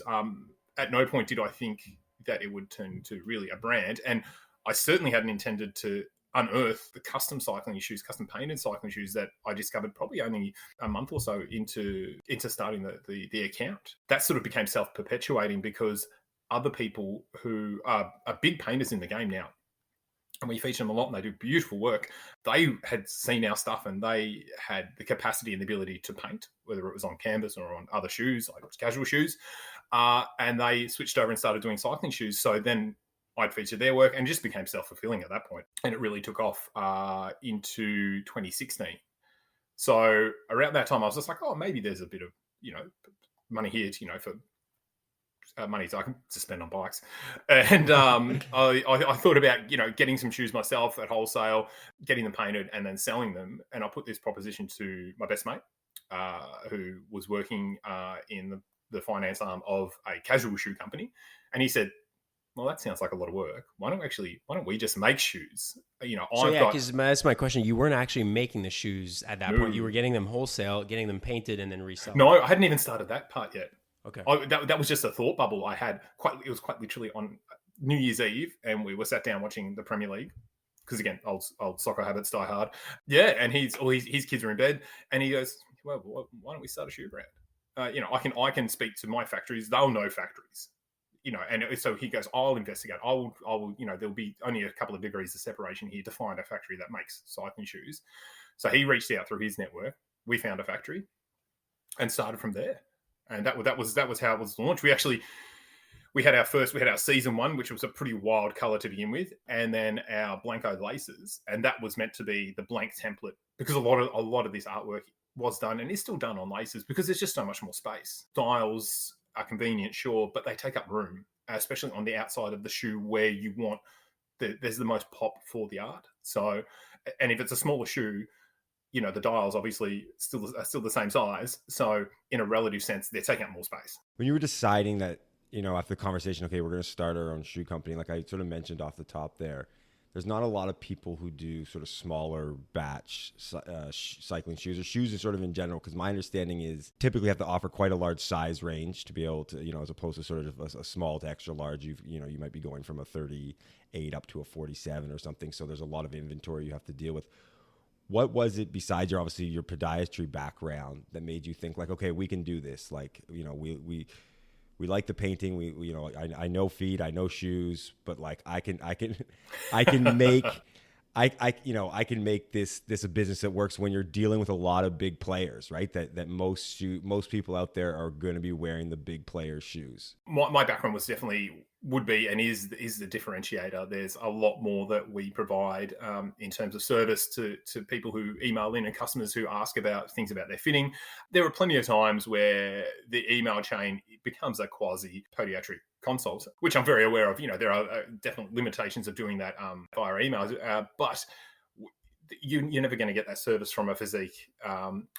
At no point did I think that it would turn into really a brand, and I certainly hadn't intended to unearth the custom cycling shoes, custom painted cycling shoes that I discovered probably only a month or so into starting the account. That sort of became self-perpetuating because other people who are big painters in the game now, and we feature them a lot and they do beautiful work, they had seen our stuff and they had the capacity and the ability to paint, whether it was on canvas or on other shoes, like casual shoes. And they switched over and started doing cycling shoes. So then I'd feature their work and it just became self-fulfilling at that point. And it really took off into 2016. So around that time, I was just like, oh, maybe there's a bit of, money here, for money so I can spend on bikes. And I thought about, getting some shoes myself at wholesale, getting them painted and then selling them. And I put this proposition to my best mate, who was working in the finance arm of a casual shoe company. And he said, well, that sounds like a lot of work. Why don't we just make shoes? Because that's my question. You weren't actually making the shoes at that point. You were getting them wholesale, getting them painted and then reselling. No, I hadn't even started that part yet. Okay. That was just a thought bubble I had. It was quite literally on New Year's Eve, and we were sat down watching the Premier League because again, old soccer habits die hard. Yeah, and his kids are in bed, and he goes, "Well, why don't we start a shoe brand? I can speak to my factories; they'll know factories, And so he goes, I'll investigate. I will. There'll be only a couple of degrees of separation here to find a factory that makes cycling shoes. So he reached out through his network. We found a factory, and started from there. And that was how it was launched. We had our season one, which was a pretty wild color to begin with, and then our Blanco laces, and that was meant to be the blank template because a lot of this artwork was done and is still done on laces because there's just so much more space. Styles are convenient, sure, but they take up room, especially on the outside of the shoe where you want there's the most pop for the art. So, and if it's a smaller shoe, the dials obviously are still the same size. So in a relative sense, they're taking up more space. When you were deciding that, after the conversation, okay, we're going to start our own shoe company, like I sort of mentioned off the top there's not a lot of people who do sort of smaller batch cycling shoes or shoes in sort of in general, because my understanding is typically you have to offer quite a large size range to be able to, as opposed to sort of a small to extra large, you might be going from a 38 up to a 47 or something. So there's a lot of inventory you have to deal with. What was it besides your podiatry background that made you think like, okay, we can do this? Like, we like the painting. I know feet, I know shoes, but like I can make this a business that works when you're dealing with a lot of big players, right? That most people out there are going to be wearing the big players' shoes. My background would be and is the differentiator. There's a lot more that we provide in terms of service to people who email in and customers who ask about things about their fitting. There are plenty of times where the email chain becomes a quasi podiatry consult, which I'm very aware of. There are definite limitations of doing that via emails, but you're never going to get that service from a physique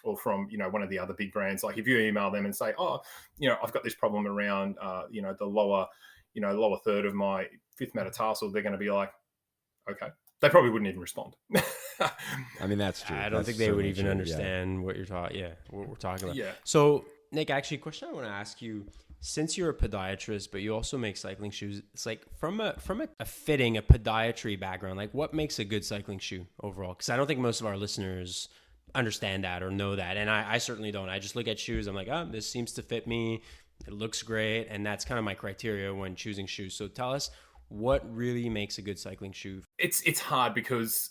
or from one of the other big brands. Like if you email them and say, I've got this problem around the lower third of my fifth metatarsal, they're going to be like, okay. They probably wouldn't even respond. I mean, that's true. I don't think they would even understand what you're talking. Yeah, what we're talking about. Yeah. So, Nick, actually, a question I want to ask you. since you're a podiatrist, but you also make cycling shoes, it's like from a fitting, a podiatry background, like what makes a good cycling shoe overall? Because I don't think most of our listeners understand that or know that. And I certainly don't. I just look at shoes. I'm like, oh, this seems to fit me. It looks great. And that's kind of my criteria when choosing shoes. So tell us what really makes a good cycling shoe. It's hard because,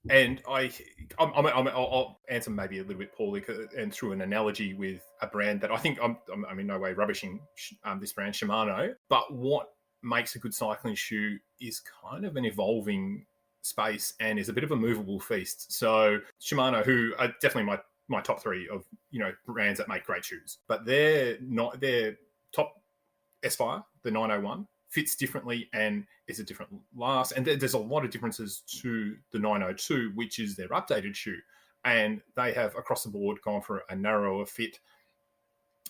and I'll answer maybe a little bit poorly and through an analogy with a brand that I think I'm in no way rubbishing this brand, Shimano. But what makes a good cycling shoe is kind of an evolving space and is a bit of a movable feast. So Shimano, who are definitely my top three of brands that make great shoes, but their top Aspire, the 901, fits differently and is a different last. And there's a lot of differences to the 902, which is their updated shoe. And they have across the board gone for a narrower fit.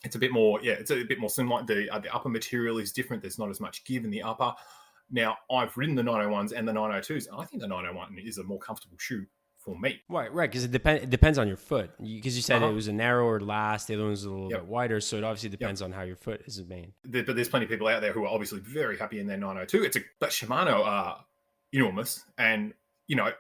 It's a bit more, it's a bit more slim. The upper material is different. There's not as much give in the upper. Now, I've ridden the 901s and the 902s, and I think the 901 is a more comfortable shoe for me. Right, because it depends on your foot. Because you said it was a narrower last, the other one was a little bit wider, so it obviously depends on how your foot is made. But there's plenty of people out there who are obviously very happy in their 902. But Shimano are enormous, and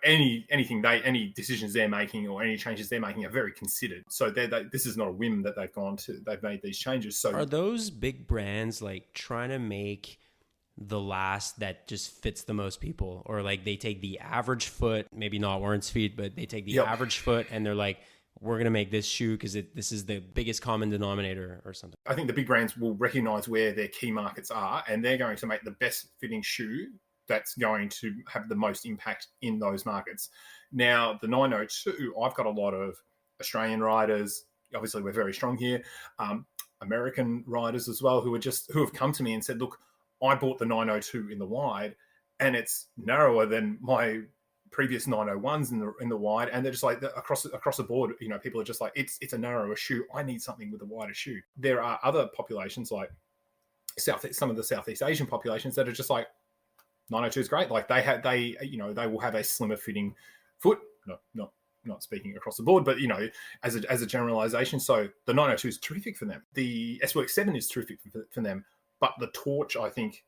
any decisions they're making or any changes they're making are very considered. So this is not a whim that they've made these changes. So are those big brands like trying to make the last that just fits the most people, or like they take the average foot, maybe not Warren's feet, but they take the average foot and they're like, we're going to make this shoe because this is the biggest common denominator or something? I think the big brands will recognize where their key markets are, and they're going to make the best fitting shoe that's going to have the most impact in those markets. Now, the 902, I've got a lot of Australian riders. Obviously, we're very strong here. American riders as well who have come to me and said, look, I bought the 902 in the wide, and it's narrower than my previous 901s in the wide, and they're just like across the board. People are just like, it's a narrower shoe. I need something with a wider shoe. There are other populations like some of the Southeast Asian populations that are just like 902 is great. Like they will have a slimmer fitting foot. Not speaking across the board, but as a generalization. So the 902 is terrific for them. The S-Works 7 is terrific for them. But the Torch, I think,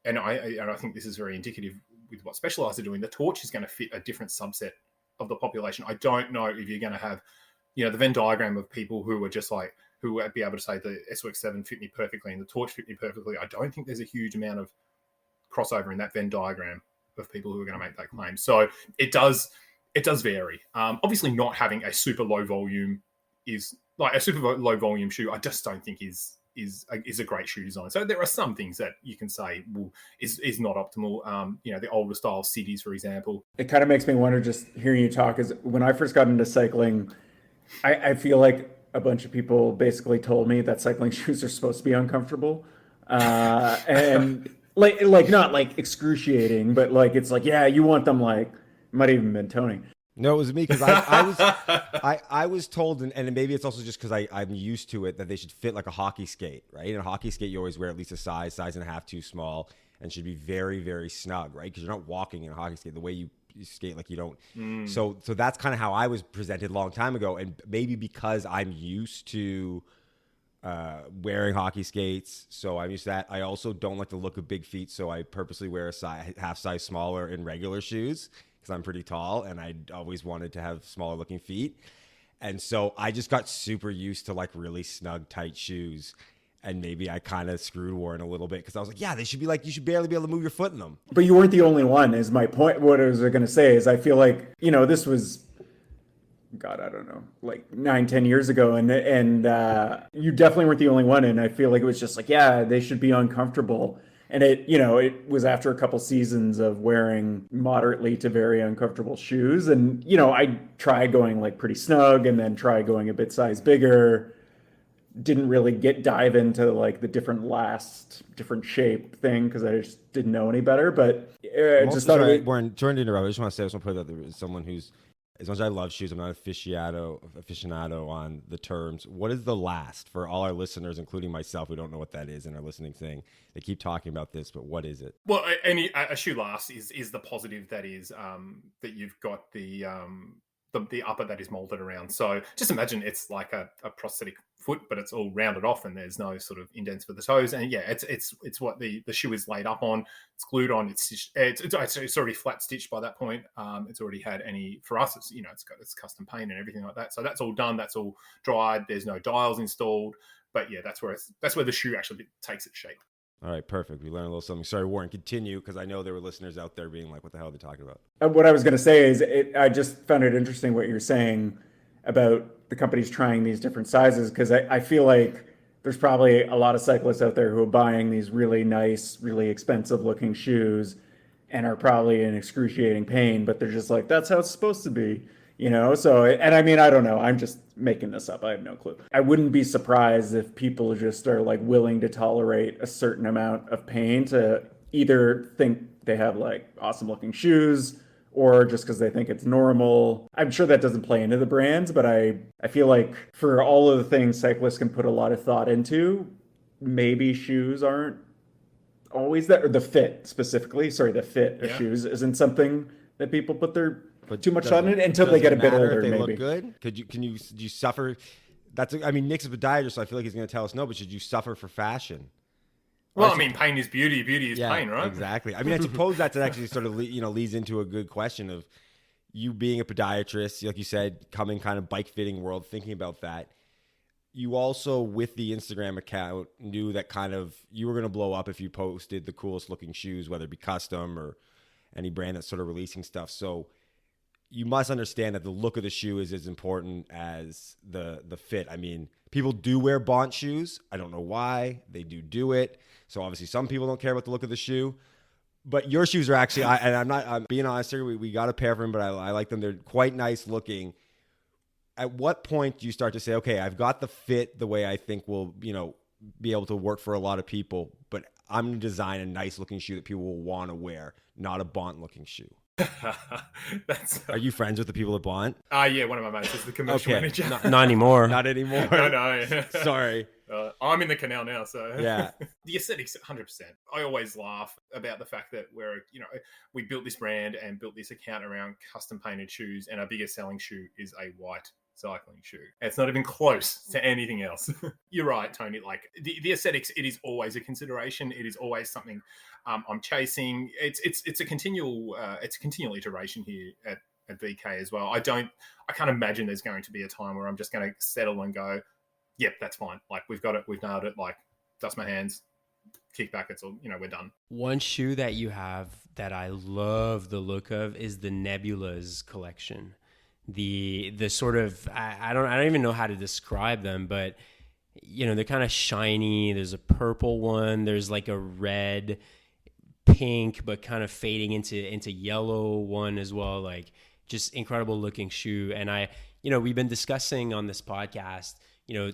and I think this is very indicative with what Specialized are doing, the Torch is going to fit a different subset of the population. I don't know if you're going to have, the Venn diagram of people who are just like, who would be able to say the S-Works 7 fit me perfectly and the Torch fit me perfectly. I don't think there's a huge amount of crossover in that Venn diagram of people who are going to make that claim. So it does vary. Obviously, not having a super low volume shoe, I just don't think is a great shoe design. So there are some things that you can say is not optimal. The older style cities, for example. It kind of makes me wonder, just hearing you talk, is when I first got into cycling, I feel like a bunch of people basically told me that cycling shoes are supposed to be uncomfortable, and like not like excruciating, but like it's like, yeah, you want them like, it might have even been Tony. No, it was me, because I was told, and maybe it's also just because I'm used to it, that they should fit like a hockey skate, right? In a hockey skate, you always wear at least a size and a half too small, and should be very, very snug, right? Because you're not walking in a hockey skate the way you skate, like you don't. So that's kind of how I was presented a long time ago, and maybe because I'm used to wearing hockey skates, so I'm used to that. I also don't like the look of big feet, so I purposely wear a half size smaller in regular shoes. I'm pretty tall and I always wanted to have smaller looking feet. And so I just got super used to like really snug, tight shoes. And maybe I kind of screwed Warren a little bit because I was like, yeah, they should be like, you should barely be able to move your foot in them. But you weren't the only one, is my point. What I was going to say is I feel like, this was, God, I don't know, like 9-10 years ago. And you definitely weren't the only one. And I feel like it was just like, yeah, they should be uncomfortable. And it was after a couple seasons of wearing moderately to very uncomfortable shoes. And, I tried going like pretty snug and then tried going a bit size bigger. Didn't really dive into like the different shape thing because I just didn't know any better. But just thought Warren, trying to interrupt, I just want to say, I just want to put that there is someone who's, as much as I love shoes, I'm not aficionado on the terms. What is the last for all our listeners, including myself, who don't know what that is and are listening thing? They keep talking about this, but what is it? Well, a shoe last is the positive that is that you've got the the upper that is molded around. So just imagine it's like a prosthetic foot, but it's all rounded off and there's no sort of indents for the toes. And yeah, it's what the shoe is laid up on. It's glued on. It's already flat stitched by that point. It's already had for us, it's got its custom paint and everything like that. So that's all done. That's all dried. There's no dials installed. But yeah, that's where the shoe actually takes its shape. All right, perfect. We learned a little something. Sorry, Warren, continue, because I know there were listeners out there being like, what the hell are they talking about? What I was going to say is I just found it interesting what you're saying about the companies trying these different sizes, because I feel like there's probably a lot of cyclists out there who are buying these really nice, really expensive looking shoes and are probably in excruciating pain, but they're just like, that's how it's supposed to be. So, and I mean, I don't know. I'm just making this up. I have no clue. I wouldn't be surprised if people just are like willing to tolerate a certain amount of pain to either think they have like awesome looking shoes or just because they think it's normal. I'm sure that doesn't play into the brands, but I feel like for all of the things cyclists can put a lot of thought into, maybe shoes aren't always that, or the fit specifically. Sorry, the fit of shoes isn't something that people put too much on it until they get a bit older. If they maybe look good. Do you suffer? Nick's a podiatrist, so I feel like he's going to tell us no. But should you suffer for fashion? Well, I mean, pain is beauty. Beauty is pain, right? Exactly. I mean, I suppose that's actually sort of leads into a good question of you being a podiatrist, like you said, coming kind of bike fitting world, thinking about that. You also, with the Instagram account, knew that kind of you were going to blow up if you posted the coolest looking shoes, whether it be custom or any brand that's sort of releasing stuff. So you must understand that the look of the shoe is as important as the fit. I mean, people do wear Baum shoes. I don't know why. They do it. So obviously some people don't care about the look of the shoe. But your shoes are actually, I'm being honest here, we got a pair of them, but I like them. They're quite nice looking. At what point do you start to say, okay, I've got the fit the way I think will, be able to work for a lot of people, but I'm going to design a nice looking shoe that people will want to wear, not a Baum looking shoe. Are you friends with the people at Baum? Yeah, one of my mates is the commercial manager. Not anymore. Not anymore. No. Sorry. I'm in the Canal now, so yeah. The aesthetics, 100%. I always laugh about the fact that we built this brand and built this account around custom painted shoes, and our biggest selling shoe is a white cycling shoe. It's not even close to anything else. You're right, Tony. Like the aesthetics, it is always a consideration. It is always something I'm chasing. It's a continual iteration here at VK as well. I can't imagine there's going to be a time where I'm just going to settle and go, yep, that's fine. Like we've got it, we've nailed it. Like dust my hands, kick back. It's all, we're done. One shoe that you have that I love the look of is the Nebulas collection. The sort of, I don't even know how to describe them, but they're kind of shiny. There's a purple one. There's like a red, pink, but kind of fading into yellow one as well. Like just incredible looking shoe. And we've been discussing on this podcast,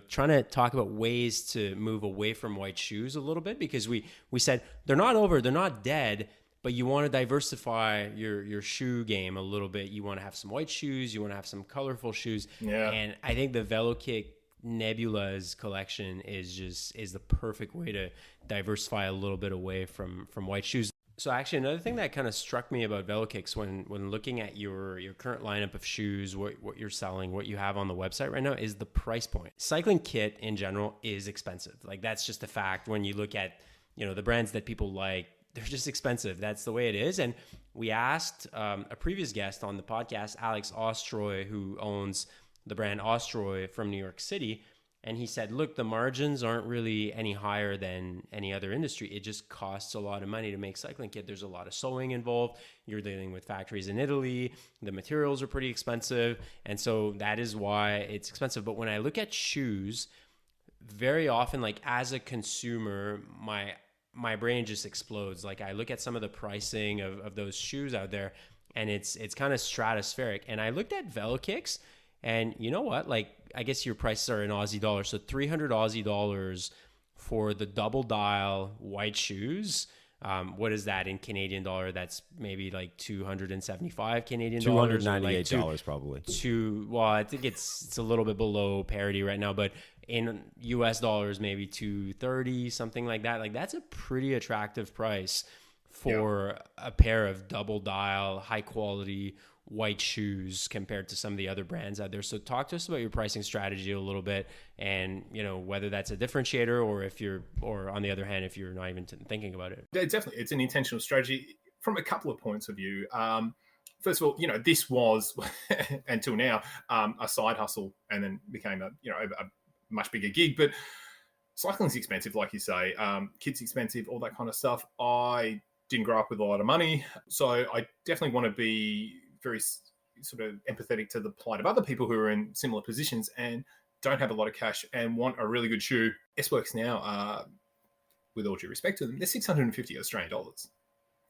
trying to talk about ways to move away from white shoes a little bit, because we said they're not over, they're not dead, but you want to diversify your shoe game a little bit. You want to have some white shoes, you want to have some colorful shoes. Yeah. And I think the Velokicks Nebulas collection is the perfect way to diversify a little bit away from white shoes. So actually another thing that kind of struck me about Velokicks when looking at your current lineup of shoes, what you're selling, what you have on the website right now, is the price point. Cycling kit in general is expensive. Like that's just a fact. When you look at, the brands that people like, they're just expensive. That's the way it is. And we asked a previous guest on the podcast, Alex Ostroy, who owns the brand Ostroy from New York City. And he said, look, the margins aren't really any higher than any other industry. It just costs a lot of money to make cycling kit. There's a lot of sewing involved. You're dealing with factories in Italy. The materials are pretty expensive. And so that is why it's expensive. But when I look at shoes, very often, like as a consumer, my brain just explodes. Like I look at some of the pricing of those shoes out there, and it's kind of stratospheric. And I looked at Velokicks, and you know what? Like I guess your prices are in Aussie dollars. So 300 Aussie dollars for the double dial white shoes. What is that in Canadian dollar? That's maybe like 275 Canadian dollars. $298 probably. Well, I think it's a little bit below parity right now, but in US dollars, maybe 230, something like that. Like that's a pretty attractive price for a pair of double dial, high quality white shoes compared to some of the other brands out there. So talk to us about your pricing strategy a little bit, and whether that's a differentiator, or on the other hand, if you're not even thinking about it. Yeah, definitely, it's an intentional strategy from a couple of points of view. First of all, this was until now a side hustle, and then became a much bigger gig. But cycling's expensive, like you say. Kit's expensive, all that kind of stuff. I didn't grow up with a lot of money, so I definitely want to be very sort of empathetic to the plight of other people who are in similar positions and don't have a lot of cash and want a really good shoe. S-Works now, with all due respect to them, they're 650 Australian dollars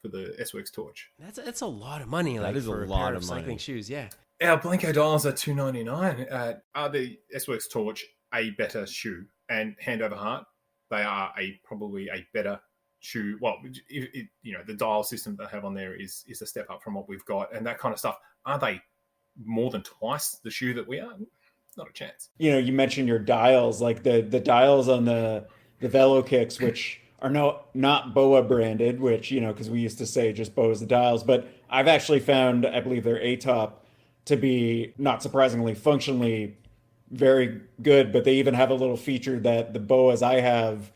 for the S-Works Torch. That's a lot of money. That is for a lot pair of cycling money. shoes. Yeah. Our Blanco dials are $299. Are the S-Works Torch a better shoe? And hand over heart, they are probably a better shoe. Well, the dial system they have on there is a step up from what we've got, and that kind of stuff. Are they more than twice the shoe that we are? Not a chance. You mentioned your dials, like the dials on the Velokicks, which are not BOA branded, which, because we used to say just BOA's the dials, but I've actually found, I believe their A-top to be, not surprisingly, functionally very good, but they even have a little feature that the BOAs I have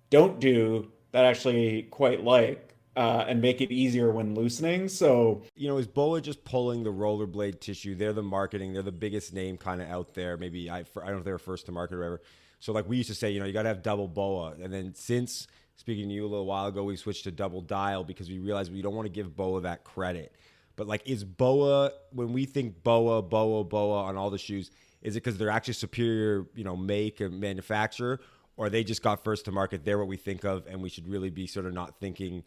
don't do that I actually quite like, and make it easier when loosening. So, is BOA just pulling the rollerblade tissue? They're the marketing. They're the biggest name kind of out there. Maybe I don't know if they were first to market or whatever. So like we used to say, you got to have double BOA. And then since speaking to you a little while ago, we switched to double dial because we realized we don't want to give BOA that credit. But like, is BOA, when we think BOA on all the shoes, is it because they're actually superior, make and manufacturer, or they just got first to market? They're what we think of, and we should really be sort of not thinking,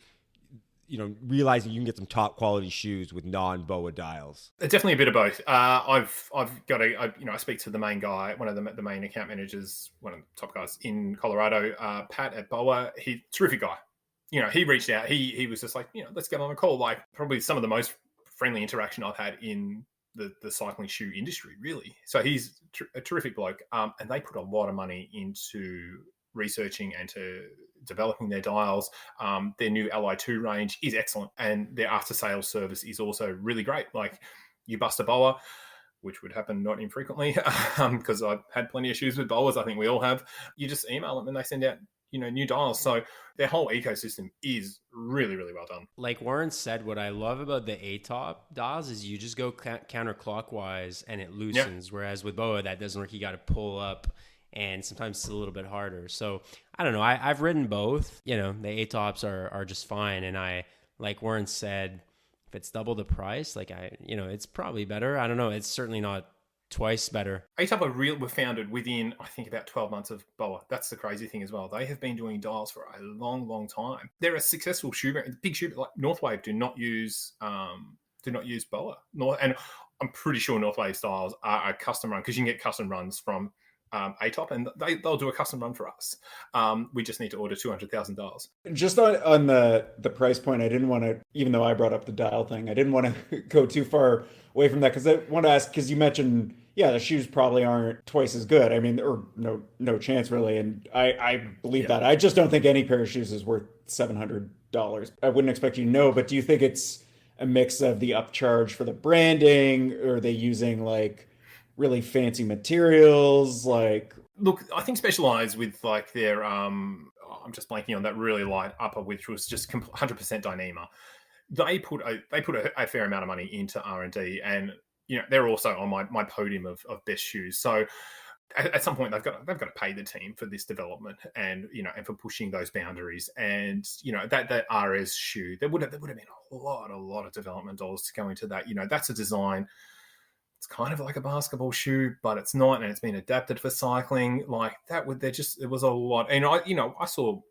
realizing you can get some top quality shoes with non-BOA dials. Definitely a bit of both. I've got I speak to the main guy, one of the main account managers, one of the top guys in Colorado, Pat at BOA. He terrific guy. He reached out. He was just like, let's get on a call. Like probably some of the most friendly interaction I've had in the cycling shoe industry, really. So he's a terrific bloke, and they put a lot of money into researching and to developing their dials. Their new Ally 2 range is excellent, and their after-sales service is also really great. Like, you bust a BOA, which would happen not infrequently, because I've had plenty of shoes with BOAs. I think we all have. You just email them and they send out new dials. So their whole ecosystem is really, really well done. Like Warren said, what I love about the A-top dials is you just go counterclockwise and it loosens. Yeah. Whereas with BOA, that doesn't work. You got to pull up, and sometimes it's a little bit harder. So I don't know. I've ridden both. The A-tops are just fine. And I, like Warren said, if it's double the price, it's probably better. I don't know. It's certainly not twice better. A-top were founded within, I think, about 12 months of BOA. That's the crazy thing as well. They have been doing dials for a long, long time. They're a successful shoe brand. Big shoe, like Northwave, do not use BOA. And I'm pretty sure Northwave styles are custom run, because you can get custom runs from A-top, and they'll do a custom run for us. We just need to order 200,000 dials. Just on the price point, I didn't want to, even though I brought up the dial thing, I didn't want to go too far away from that, because I want to ask, because you mentioned, the shoes probably aren't twice as good. I mean, or no chance really, and I believe that. I just don't think any pair of shoes is worth $700. I wouldn't expect you to know, but do you think it's a mix of the upcharge for the branding, or are they using like really fancy materials? Like, look, I think Specialized with like their I'm just blanking on that really light upper, which was just 100% Dyneema. They put a fair amount of money into R&D, and they're also on my podium of best shoes. So at some point they've got to pay the team for this development, and and for pushing those boundaries. And that RS shoe, there would have been a lot of development dollars to go into that. That's a design. It's kind of like a basketball shoe, but it's not, and it's been adapted for cycling. Like that, it was a lot. And I saw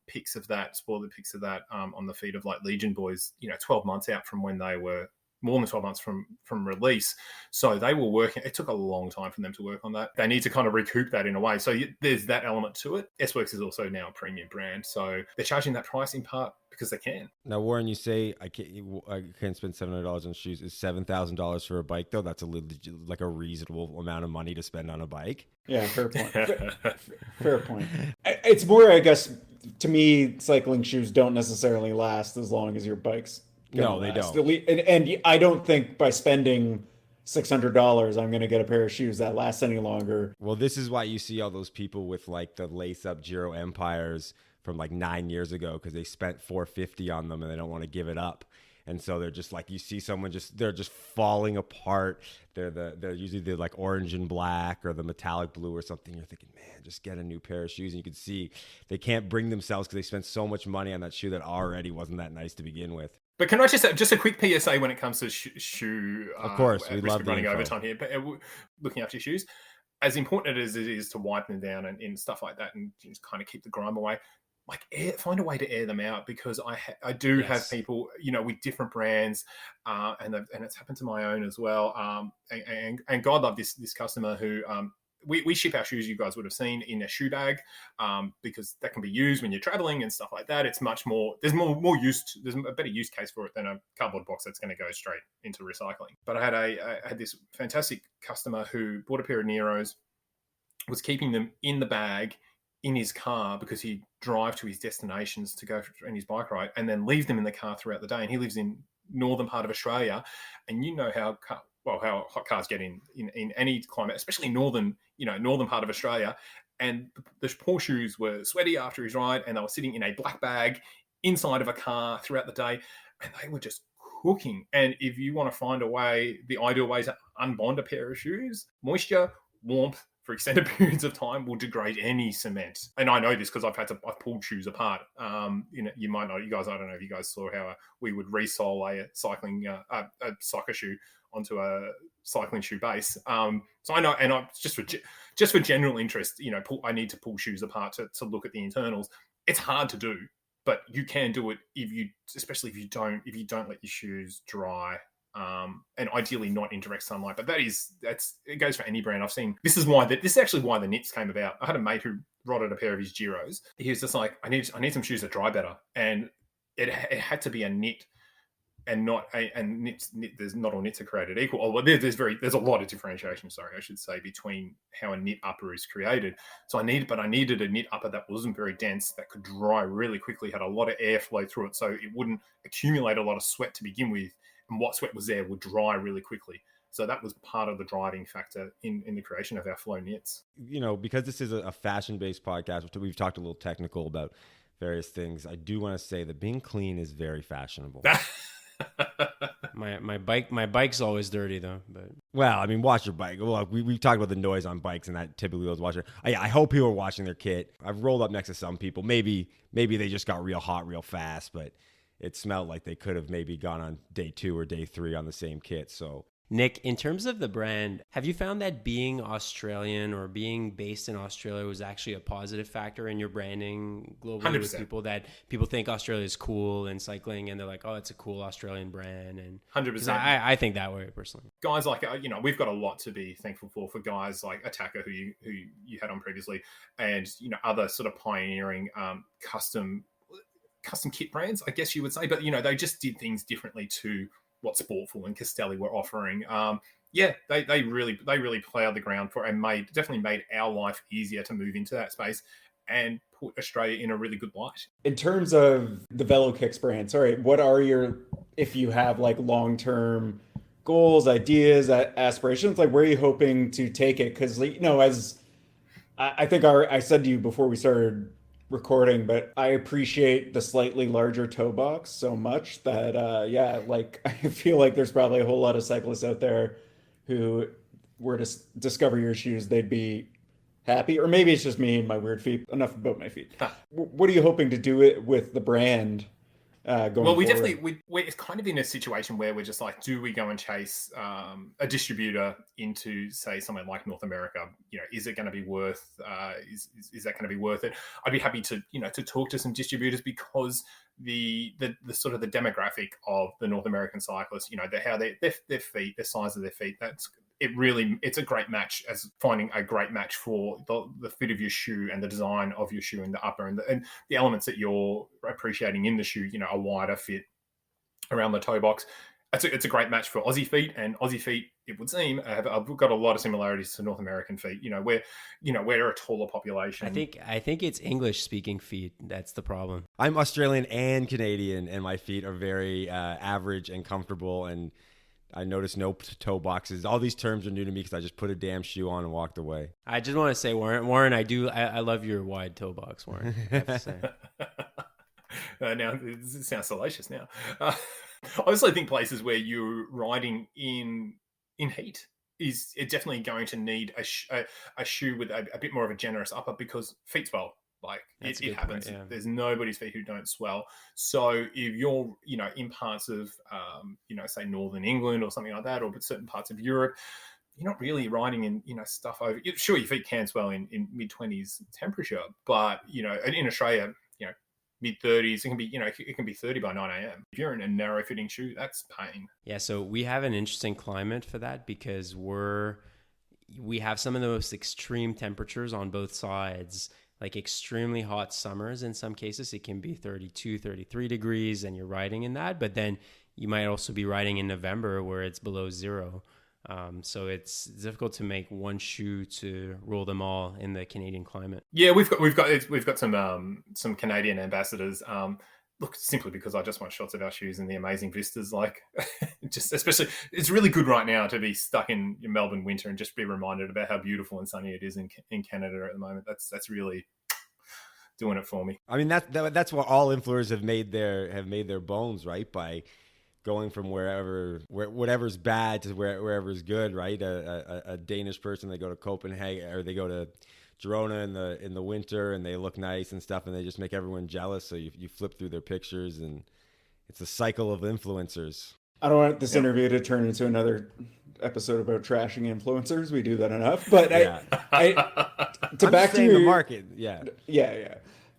pics of that, spoiler pics of that on the feed of like Legion boys. 12 months out from when they were. More than 12 months from release. So they were working. It took a long time for them to work on that. They need to kind of recoup that in a way. So there's that element to it. S-Works is also now a premium brand. So they're charging that price in part because they can. Now, Warren, you say I can't spend $700 on shoes. Is $7,000 for a bike, though? That's a reasonable amount of money to spend on a bike. Yeah, fair point. Fair point. It's more, I guess, to me, cycling shoes don't necessarily last as long as your bikes No, they last. don't. And I don't think by spending $600, I'm going to get a pair of shoes that last any longer. Well, this is why you see all those people with like the lace-up Giro Empires from like 9 years ago because they spent $450 on them and they don't want to give it up. And so they're just like, you see someone they're just falling apart. They're usually the like orange and black or the metallic blue or something. You're thinking, man, just get a new pair of shoes. And you can see they can't bring themselves because they spent so much money on that shoe that already wasn't that nice to begin with. But can I just a quick PSA when it comes to shoe? Of course, we love running info. overtime here, but looking after your shoes, as important as it is to wipe them down and stuff like that, and just kind of keep the grime away. Like find a way to air them out because I do have people, with different brands, and it's happened to my own as well. And God love this customer who we ship our shoes. You guys would have seen in a shoe bag because that can be used when you're traveling and stuff like that. It's much more. There's more use. There's a better use case for it than a cardboard box that's going to go straight into recycling. But I had this fantastic customer who bought a pair of Neros, was keeping them in the bag in his car because he'd drive to his destinations to go on his bike ride and then leave them in the car throughout the day. And he lives in northern part of Australia, and how hot cars get in any climate, especially northern part of Australia. And the poor shoes were sweaty after his ride, and they were sitting in a black bag inside of a car throughout the day, and they were just cooking. And if you want to find the ideal way to unbond a pair of shoes, moisture, warmth, for extended periods of time will degrade any cement. And I know this because I've pulled shoes apart. You might not, I don't know if you guys saw how we would resole a cycling, a soccer shoe onto a cycling shoe base. So I know, and just for general interest, I need to pull shoes apart to look at the internals. It's hard to do, but you can do it especially if you don't let your shoes dry. And ideally not in direct sunlight, but it goes for any brand. I've seen this is actually why the knits came about. I had a mate who rotted a pair of his Giros. He was just like, I need some shoes that dry better, and it had to be a knit and not knits. There's not all knits are created equal. Oh, well, there's a lot of differentiation. Sorry, I should say, between how a knit upper is created. So I needed a knit upper that wasn't very dense, that could dry really quickly, had a lot of air flow through it, so it wouldn't accumulate a lot of sweat to begin with. And what sweat was there would dry really quickly. So that was part of the driving factor in the creation of our Flow knits. Because this is a fashion-based podcast, we've talked a little technical about various things. I do want to say that being clean is very fashionable. My bike's always dirty though. But watch your bike. Well, we've talked about the noise on bikes, and that typically was watching. I hope people are watching their kit. I've rolled up next to some people. Maybe they just got real hot real fast, but it smelled like they could have maybe gone on day 2 or day 3 on the same kit. So, Nick, in terms of the brand, have you found that being Australian or being based in Australia was actually a positive factor in your branding globally 100%. with people, that people think Australia is cool in cycling and they're like, oh, it's a cool Australian brand? And 100%. I think that way personally. Guys like, we've got a lot to be thankful for guys like Attacker, who you had on previously, and, other sort of pioneering custom kit brands, I guess you would say, but they just did things differently to what Sportful and Castelli were offering. They really plowed the ground for and definitely made our life easier to move into that space and put Australia in a really good light. In terms of the Velokicks brand, sorry, what are if you have like long-term goals, ideas, aspirations, like where are you hoping to take it? Because as I think I said to you before we started recording, but I appreciate the slightly larger toe box so much that I feel like there's probably a whole lot of cyclists out there who were to discover your shoes, they'd be happy. Or maybe it's just me and my weird feet. Enough about my feet. What are you hoping to do with the brand going forward? We definitely we're kind of in a situation where we're just like, do we go and chase a distributor into, say, somewhere like North America? Is it going to be worth? Is that going to be worth it? I'd be happy to talk to some distributors because the sort of the demographic of the North American cyclists, how their feet, the size of their feet, it's a great match, as finding a great match for the fit of your shoe and the design of your shoe and the upper and the elements that you're appreciating in the shoe, a wider fit around the toe box, it's a great match for Aussie feet, and Aussie feet, it would seem, have got a lot of similarities to North American feet. We're a taller population. I think it's English speaking feet. That's the problem. I'm Australian and Canadian, and my feet are very average and comfortable. And I noticed no toe boxes. All these terms are new to me because I just put a damn shoe on and walked away. I just want to say, Warren, I love your wide toe box, Warren. I have to say. Now it sounds salacious. Now, I also think places where you're riding in heat is definitely going to need a shoe with a bit more of a generous upper, because feet swell. Like it happens. Point, yeah. There's nobody's feet who don't swell. So if you're, in parts of, say Northern England or something like that, or certain parts of Europe, you're not really riding in, stuff over. Sure, your feet can swell in mid-20s temperature, but, in Australia, mid-30s, it can be 30 by 9 a.m. If you're in a narrow-fitting shoe, that's pain. Yeah, so we have an interesting climate for that, because we have some of the most extreme temperatures on both sides, like extremely hot summers. In some cases, it can be 32, 33 degrees, and you're riding in that. But then you might also be riding in November where it's below zero. So it's difficult to make one shoe to rule them all in the Canadian climate. Yeah, we've got some Canadian ambassadors. Look, simply because I just want shots of our shoes and the amazing vistas. Like, just especially, it's really good right now to be stuck in Melbourne winter and just be reminded about how beautiful and sunny it is in Canada at the moment. That's really doing it for me. I mean, that's what all influencers have made their bones, right? By going from whatever's bad to wherever's good, right? A Danish person, they go to Copenhagen, or they go to Girona in the winter, and they look nice and stuff, and they just make everyone jealous. So you flip through their pictures, and it's a cycle of influencers. I don't want this interview to turn into another episode about trashing influencers. We do that enough, but yeah. To back to your the market, yeah.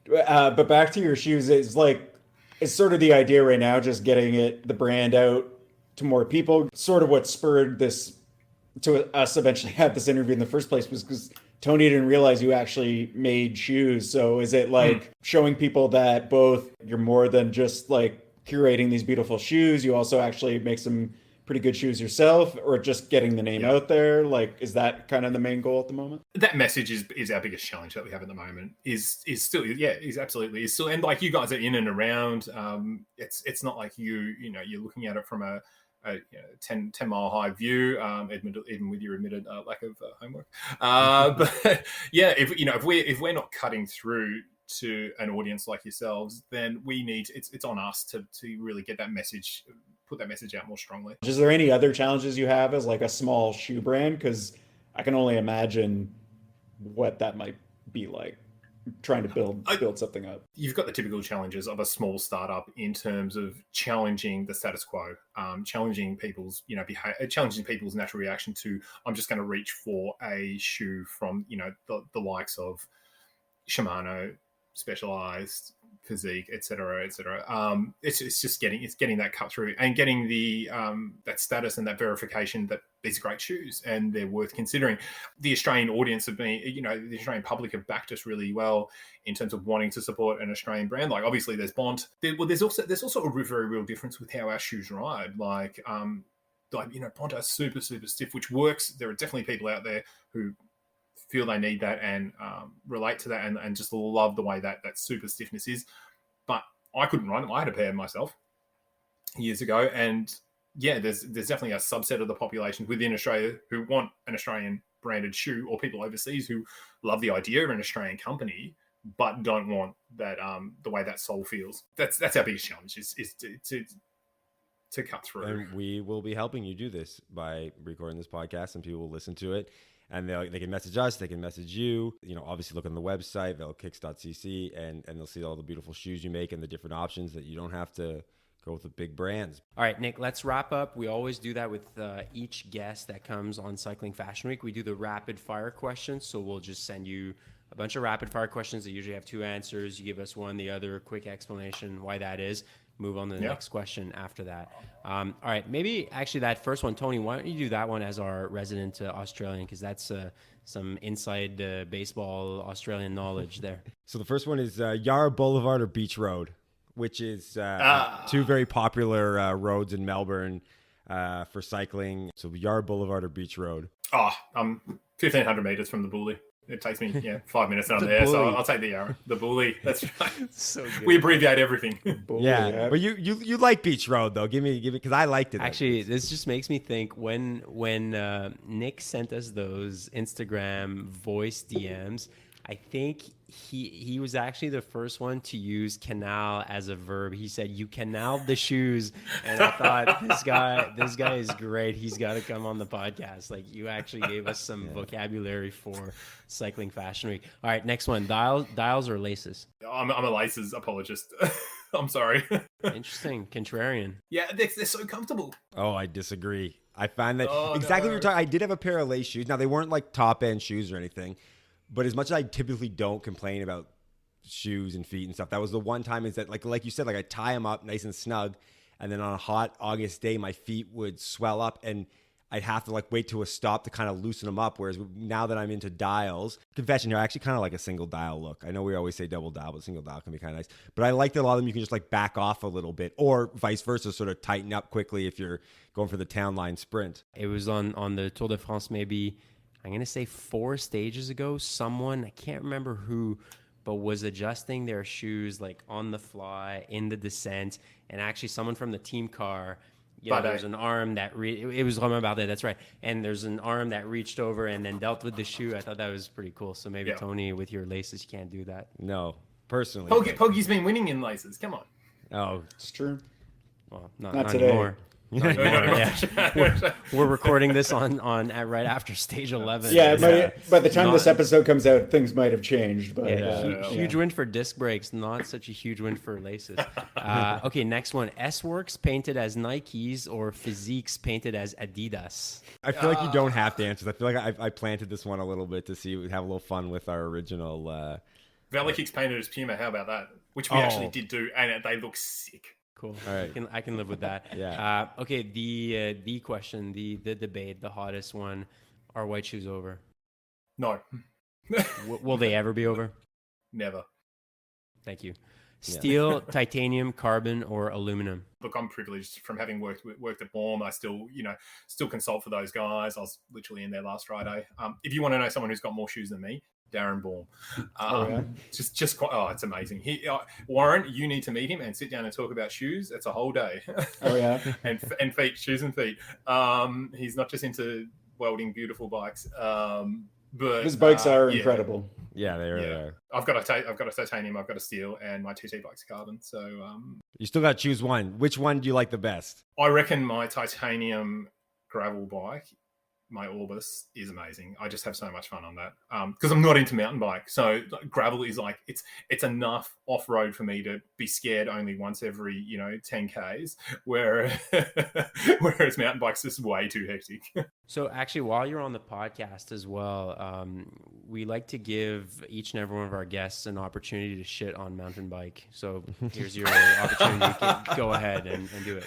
But back to your shoes, it's sort of the idea right now, just getting the brand out to more people. Sort of what spurred this to us eventually have this interview in the first place was because Tony didn't realize you actually made shoes. So is it like showing people that both you're more than just like curating these beautiful shoes, you also actually make some pretty good shoes yourself, or just getting the name out there? Like, is that kind of the main goal at the moment? That message is our biggest challenge that we have at the moment. Is still, is absolutely, is still, and like you guys are in and around. It's not like you're looking at it from a 10 mile high view, even with your admitted lack of homework. But yeah, if we're not cutting through to an audience like yourselves, then we need it's on us to really get that message, put that message out more strongly. Is there any other challenges you have as like a small shoe brand? Because I can only imagine what that might be like, trying to build something up. You've got the typical challenges of a small startup in terms of challenging the status quo, challenging people's challenging people's natural reaction to, I'm just going to reach for a shoe from the likes of Shimano, Specialized, Physique, etc. It's just getting that cut through and getting the that status and that verification that these are great shoes and they're worth considering. The Australian audience have been, the Australian public have backed us really well in terms of wanting to support an Australian brand. Like obviously there's Bont. There's also a very real difference with how our shoes ride. Like Bont are super, super stiff, which works. There are definitely people out there who feel they need that and relate to that and just love the way that super stiffness is. But I couldn't ride them. I had a pair myself years ago, and yeah, there's definitely a subset of the population within Australia who want an Australian branded shoe, or people overseas who love the idea of an Australian company but don't want that the way that sole feels. That's our biggest challenge is to cut through. And we will be helping you do this by recording this podcast, and people will listen to it. And they can message us, they can message you. Obviously look on the website, velokicks.cc, and they'll see all the beautiful shoes you make and the different options that you don't have to go with the big brands. All right, Nick, let's wrap up. We always do that with each guest that comes on Cycling Fashion Week. We do the rapid fire questions. So we'll just send you a bunch of rapid fire questions that usually have two answers. You give us one, the other, quick explanation why that is. Move on to the next question after that. All right, maybe actually that first one, Tony, why don't you do that one as our resident Australian, because that's some inside baseball Australian knowledge there. So the first one is Yarra Boulevard or Beach Road, which is two very popular roads in Melbourne. for cycling. So Yard Boulevard or Beach Road? Oh, I'm 1,500 meters from the Bully. It takes me 5 minutes and I'm there, so I'll take the Bully. That's right. So good. We abbreviate everything. Yeah, but you like Beach Road though. Give me because I liked it. Actually, this just makes me think when Nick sent us those Instagram voice DMs, I think he was actually the first one to use canal as a verb. He said, "You canaled the shoes," and I thought this guy is great. He's got to come on the podcast. Like, you actually gave us some vocabulary for Cycling Fashion Week. All right, next one: dials or laces? I'm a laces apologist. I'm sorry. Interesting, contrarian. Yeah, they're so comfortable. Oh, I disagree. I find that exactly what you're talking. I did have a pair of lace shoes. Now, they weren't like top end shoes or anything. But as much as I typically don't complain about shoes and feet and stuff, that was the one time is that like you said, like I tie them up nice and snug, and then on a hot August day, my feet would swell up and I'd have to like wait to a stop to kind of loosen them up. Whereas now that I'm into dials, confession here, I actually kind of like a single dial look. I know we always say double dial, but single dial can be kind of nice. But I like that a lot of them you can just like back off a little bit, or vice versa, sort of tighten up quickly if you're going for the town line sprint. It was on the Tour de France maybe, I'm going to say 4 stages ago, someone, I can't remember who, but was adjusting their shoes like on the fly in the descent. And actually someone from the team car, there's an arm that, it was Romain Bardet, that's right. And there's an arm that reached over and then dealt with the shoe. I thought that was pretty cool. So maybe Tony, with your laces, you can't do that. No, personally. Poggy's been winning in laces. Come on. Oh, It's true. Well, not today. anymore. We're recording this on right after stage 11. Yeah, by the time this episode comes out, things might have changed. But huge win for disc brakes, not such a huge win for laces. Okay, next one: S-Works painted as Nikes or Physiques painted as Adidas? I feel like you don't have to answer. I feel like I planted this one a little bit to see have a little fun with our original. Velokicks painted as Puma. How about that? Which we actually did do, and they look sick. Cool. All right. I can live with that. Yeah. Okay. The question, the debate, the hottest one: are white shoes over? No. Will they ever be over? Never. Thank you. Steel, titanium, carbon, or aluminum? Look, I'm privileged from having worked at Baum. I still consult for those guys. I was literally in there last Friday. If you want to know someone who's got more shoes than me, Darren Baum. Just it's amazing. Warren, you need to meet him and sit down and talk about shoes. It's a whole day. and feet, shoes and feet. He's not just into welding beautiful bikes. But his bikes are incredible. Yeah, they really are. I've got a titanium, I've got a steel, and my TT bike's carbon. So you still got to choose one. Which one do you like the best? I reckon my titanium gravel bike, my Orbis, is amazing. I just have so much fun on that because I'm not into mountain bike. So gravel is like it's enough off road for me to be scared only once every 10Ks. Whereas mountain bikes is way too hectic. So actually, while you're on the podcast as well, we like to give each and every one of our guests an opportunity to shit on mountain bike. So here's your opportunity. You can go ahead and do it.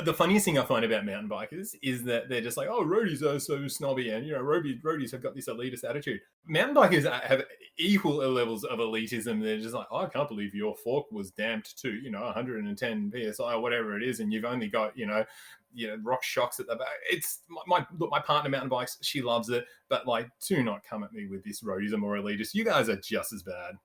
The funniest thing I find about mountain bikers is that they're just like, oh, roadies are so snobby, and roadies have got this elitist attitude. Mountain bikers have equal levels of elitism. They're just like, oh, I can't believe your fork was damped to 110 psi or whatever it is, and you've only got rock shocks at the back. It's my partner mountain bikes. She loves it, but like, do not come at me with this roadism or elitist. You guys are just as bad.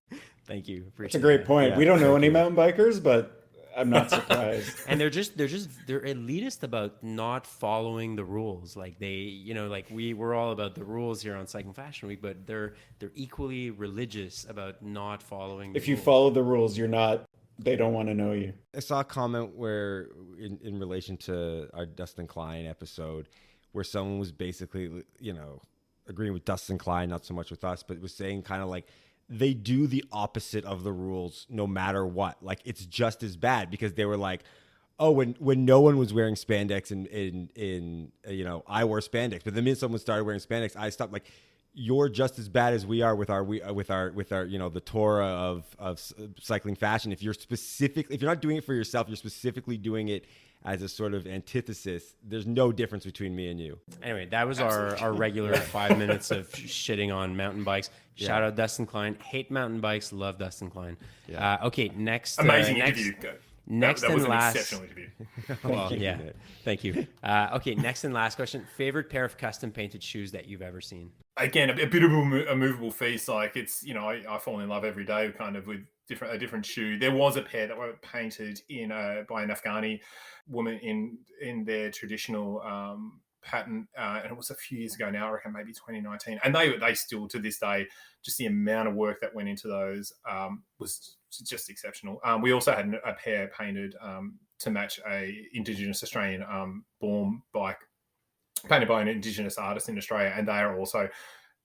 Thank you. That's a great point. Yeah, we don't know any mountain bikers, but I'm not surprised. And they're elitist about not following the rules. Like we're all about the rules here on Cycling Fashion Week, but they're equally religious about not following. If you follow the rules, they don't want to know you. I saw a comment where in relation to our Dustin Klein episode where someone was basically, agreeing with Dustin Klein, not so much with us, but was saying kind of like, they do the opposite of the rules no matter what. Like, it's just as bad because they were like, oh, when no one was wearing spandex in I wore spandex, but the minute someone started wearing spandex, I stopped. Like, you're just as bad as we are with our the Torah of cycling fashion. If you're not doing it for yourself, you're specifically doing it as a sort of antithesis. There's no difference between me and you. Anyway, that was our regular 5 minutes of shitting on mountain bikes. Shout out Dustin Klein. Hate mountain bikes. Love Dustin Klein. Okay, next. Amazing interview. Next that was and an last. exceptional interview. Well, yeah. Thank you. Okay, next and last question. Favorite pair of custom painted shoes that you've ever seen? Again, a bit of a movable feast. Like it's, I fall in love every day kind of with a different shoe. There was a pair that were painted by an Afghani woman in their traditional pattern, and it was a few years ago now. I reckon maybe 2019, and they still to this day, just the amount of work that went into those was just exceptional. We also had a pair painted to match a Indigenous Australian Baum bike, painted by an Indigenous artist in Australia, and they are also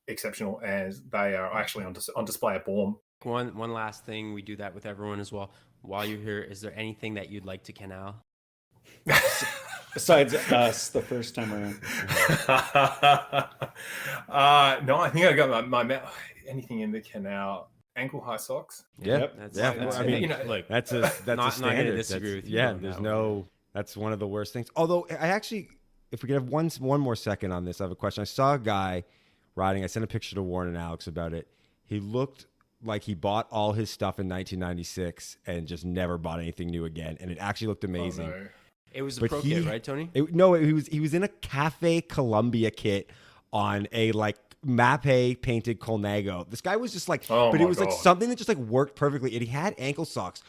exceptional, as they are actually on display at Baum. One last thing, we do that with everyone as well. While you're here, is there anything that you'd like to Canal? Besides us, the first time around. No, I think I got my anything in the Canal. Ankle high socks. Yep. That's I mean, look, that's a not standard. gonna disagree with you Yeah, on there's that no. That's one of the worst things. Although I actually, if we could have one more second on this, I have a question. I saw a guy riding. I sent a picture to Warren and Alex about it. He looked like he bought all his stuff in 1996 and just never bought anything new again. And it actually looked amazing. Oh, no. It was a But pro kit, right, Tony? He was in a Cafe Columbia kit on a Mape painted Colnago. This guy was just like, but it was like something that just like worked perfectly. And he had ankle socks.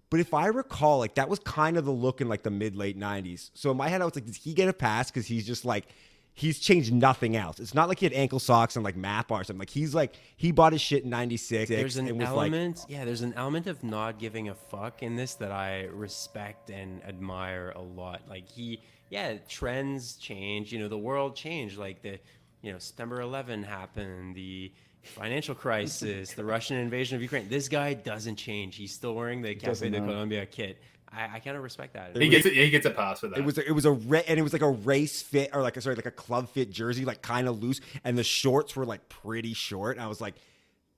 But if I recall, like that was kind of the look in like the mid-late 90s. So in my head, I was like, does he get a pass? Because he's just like, he's changed nothing else. It's not like he had ankle socks and like Map or something. Like he bought his shit in 96. There's an element of not giving a fuck in this that I respect and admire a lot. Like trends change, the world changed. Like September 11 happened, the financial crisis, the Russian invasion of Ukraine. This guy doesn't change. He's still wearing the Cafe de Colombia kit. I kind of respect that. He gets a pass for that. It was like a race fit or like a club fit jersey, like kind of loose, and the shorts were like pretty short. And I was like,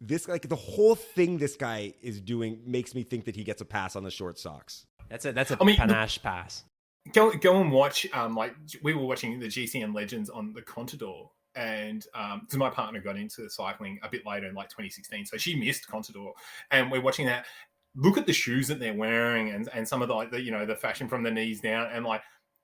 this like the whole thing this guy is doing makes me think that he gets a pass on the short socks. That's a panache pass. Go and watch. We were watching the GCN Legends on the Contador, and because my partner got into cycling a bit later in like 2016, so she missed Contador, and we're watching that. Look at the shoes that they're wearing, and some of the fashion from the knees down, and like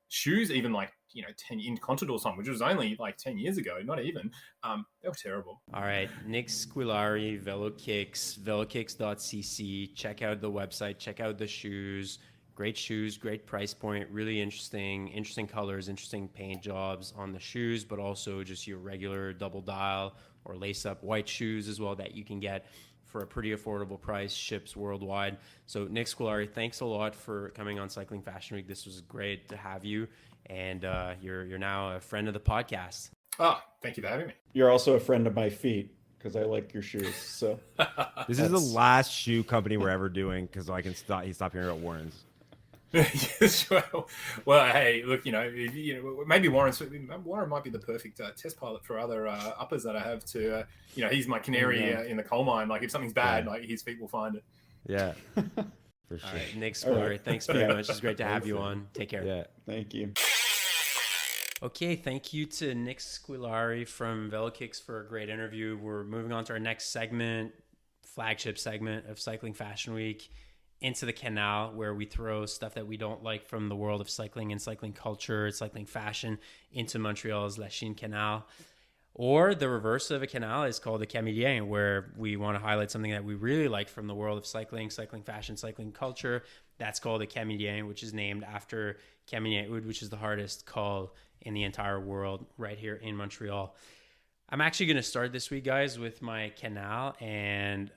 shoes even 10 in Contador time, which was only like 10 years ago, not even. They were terrible. All right, Nick Squillari, Velokicks, velokicks.cc. Check out the website. Check out the shoes. Great shoes, great price point, really interesting colors, interesting paint jobs on the shoes, but also just your regular double dial or lace up white shoes as well that you can get for a pretty affordable price, ships worldwide. So Nick Squillari, thanks a lot for coming on Cycling Fashion Week. This was great to have you, and you're now a friend of the podcast. Oh, thank you for having me. You're also a friend of my feet because I like your shoes. So this is the last shoe company we're ever doing because I can stop hearing about Warren's. Yes, well, hey, look, maybe Warren might be the perfect test pilot for other uppers that I have to, he's my canary in the coal mine. Like if something's bad, like his feet will find it. Yeah, for sure. All right, Nick Squillari, thanks very much. It's great to have you on. Take care. Yeah, thank you. Okay, thank you to Nick Squillari from Velokicks for a great interview. We're moving on to our next segment, flagship segment of Cycling Fashion Week, into the Canal, where we throw stuff that we don't like from the world of cycling and cycling culture, cycling fashion, into Montreal's La Chine Canal. Or the reverse of a canal is called a camélien, where we want to highlight something that we really like from the world of cycling, cycling fashion, cycling culture. That's called a camélien, which is named after Camélien Oud, which is the hardest col in the entire world, right here in Montreal. I'm actually going to start this week, guys, with my Canal, and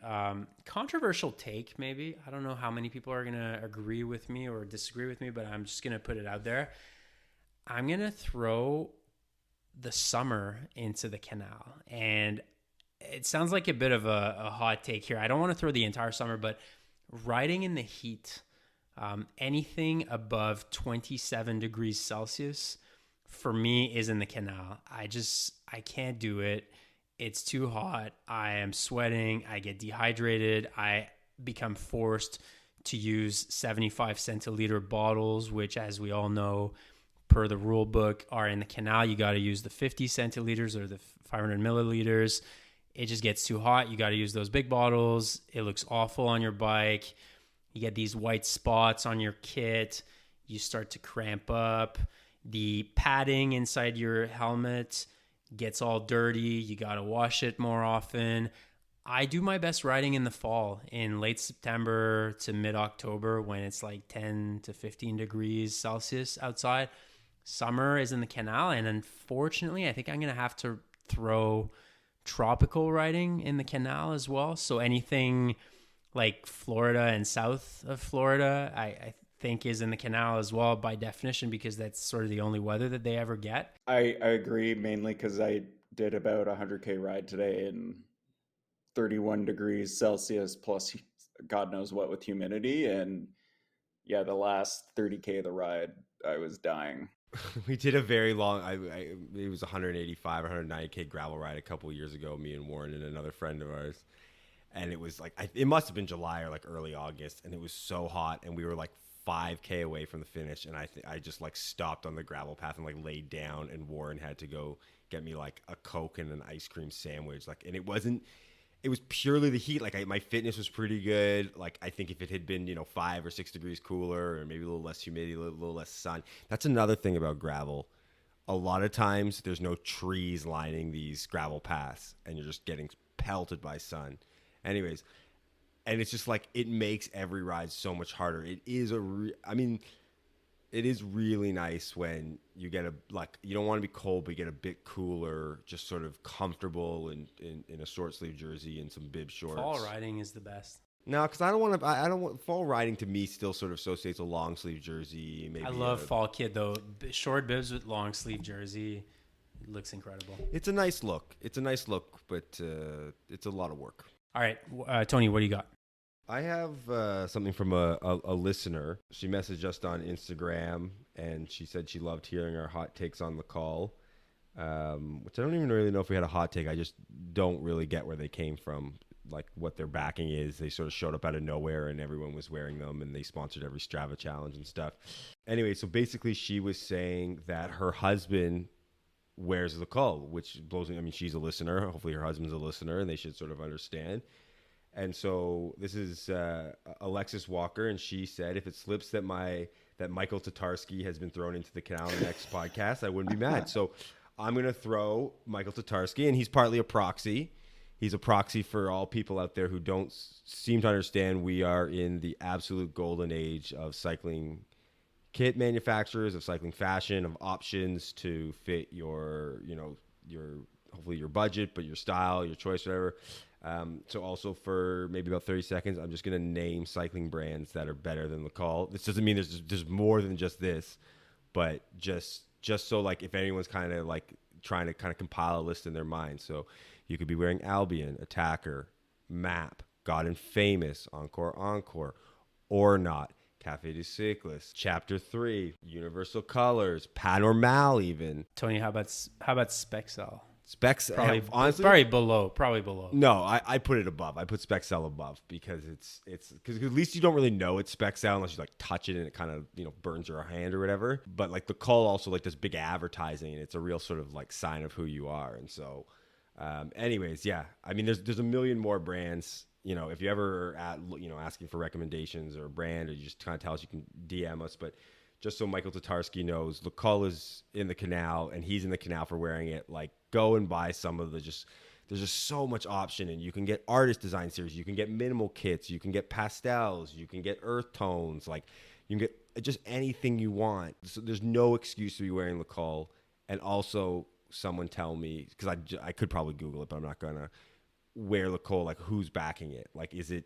controversial take, maybe. I don't know how many people are going to agree with me or disagree with me, but I'm just going to put it out there. I'm going to throw the summer into the Canal, and it sounds like a bit of a hot take here. I don't want to throw the entire summer, but riding in the heat, anything above 27 degrees Celsius, for me, is in the Canal. I can't do it. It's too hot. I am sweating. I get dehydrated. I become forced to use 75 centiliter bottles, which, as we all know, per the rule book, are in the Canal. You got to use the 50 centiliters or the 500 milliliters. It just gets too hot. You got to use those big bottles. It looks awful on your bike. You get these white spots on your kit. You start to cramp up. The padding inside your helmet gets all dirty. You got to wash it more often. I do my best riding in the fall, in late September to mid-October, when it's like 10 to 15 degrees Celsius outside. Summer is in the Canal, and unfortunately, I think I'm going to have to throw tropical riding in the Canal as well. So anything like Florida and south of Florida, I think is in the Canal as well by definition, because that's sort of the only weather that they ever get. I agree, mainly because I did about a 100K ride today in 31 degrees Celsius plus God knows what with humidity. And yeah, the last 30K of the ride, I was dying. We did a very long, it was 185 or 190K gravel ride a couple of years ago, me and Warren and another friend of ours. And it was like, it must have been July or like early August. And it was so hot. And we were like 5K away from the finish. And I just like stopped on the gravel path and like laid down. And Warren had to go get me like a Coke and an ice cream sandwich. Like, and it was purely the heat. Like my fitness was pretty good. Like I think if it had been, 5 or 6 degrees cooler or maybe a little less humidity, a little less sun. That's another thing about gravel. A lot of times there's no trees lining these gravel paths and you're just getting pelted by sun. Anyways, and it's just like, it makes every ride so much harder. It is it is really nice when you get you don't want to be cold, but you get a bit cooler, just sort of comfortable in a short sleeve jersey and some bib shorts. Fall riding is the best. No, because fall riding to me still sort of associates a long sleeve jersey. Maybe I love fall kid though. Short bibs with long sleeve jersey. It looks incredible. It's a nice look, but it's a lot of work. All right, Tony, what do you got? I have something from a listener. She messaged us on Instagram, and she said she loved hearing our hot takes on the call, which I don't even really know if we had a hot take. I just don't really get where they came from, like what their backing is. They sort of showed up out of nowhere, and everyone was wearing them, and they sponsored every Strava challenge and stuff. Anyway, so basically she was saying that her husband wears the call, which blows me. I mean, she's a listener. Hopefully her husband's a listener, and they should sort of understand. And so this is Alexis Walker, and she said, if it slips that Michael Tatarski has been thrown into the Canal in the next podcast, I wouldn't be mad. So I'm going to throw Michael Tatarski, and he's partly a proxy. He's a proxy for all people out there who don't seem to understand we are in the absolute golden age of cycling kit manufacturers, of cycling fashion, of options to fit your hopefully your budget, but your style, your choice, whatever. So also for maybe about 30 seconds, I'm just going to name cycling brands that are better than the call. This doesn't mean there's more than just this, but just so like if anyone's kind of like trying to kind of compile a list in their mind. So you could be wearing Albion, Attacker, Map, God and Famous, Encore, or not. Café des Cyclists, Chapter 3, Universal Colors, Panormal even. Tony, how about Spexel? Specs, honestly, probably below. No, I put it above. I put Spexel above because it's because at least you don't really know it's Spexel unless you like touch it and it kind of burns your hand or whatever. But like the call also like does big advertising and it's a real sort of like sign of who you are. And so, anyways, yeah. I mean, there's a million more brands. If you ever asking for recommendations or a brand, or you just kind of tell us, you can DM us. But just so Michael Tatarski knows, the call is in the Canal, and he's in the Canal for wearing it. Like, go and buy some of there's just so much option, and you can get artist design series, you can get minimal kits, you can get pastels, you can get earth tones, like you can get just anything you want. So there's no excuse to be wearing the call. And also, someone tell me, because I could probably Google it, but I'm not gonna. Where Lacole, like who's backing it? Like, is it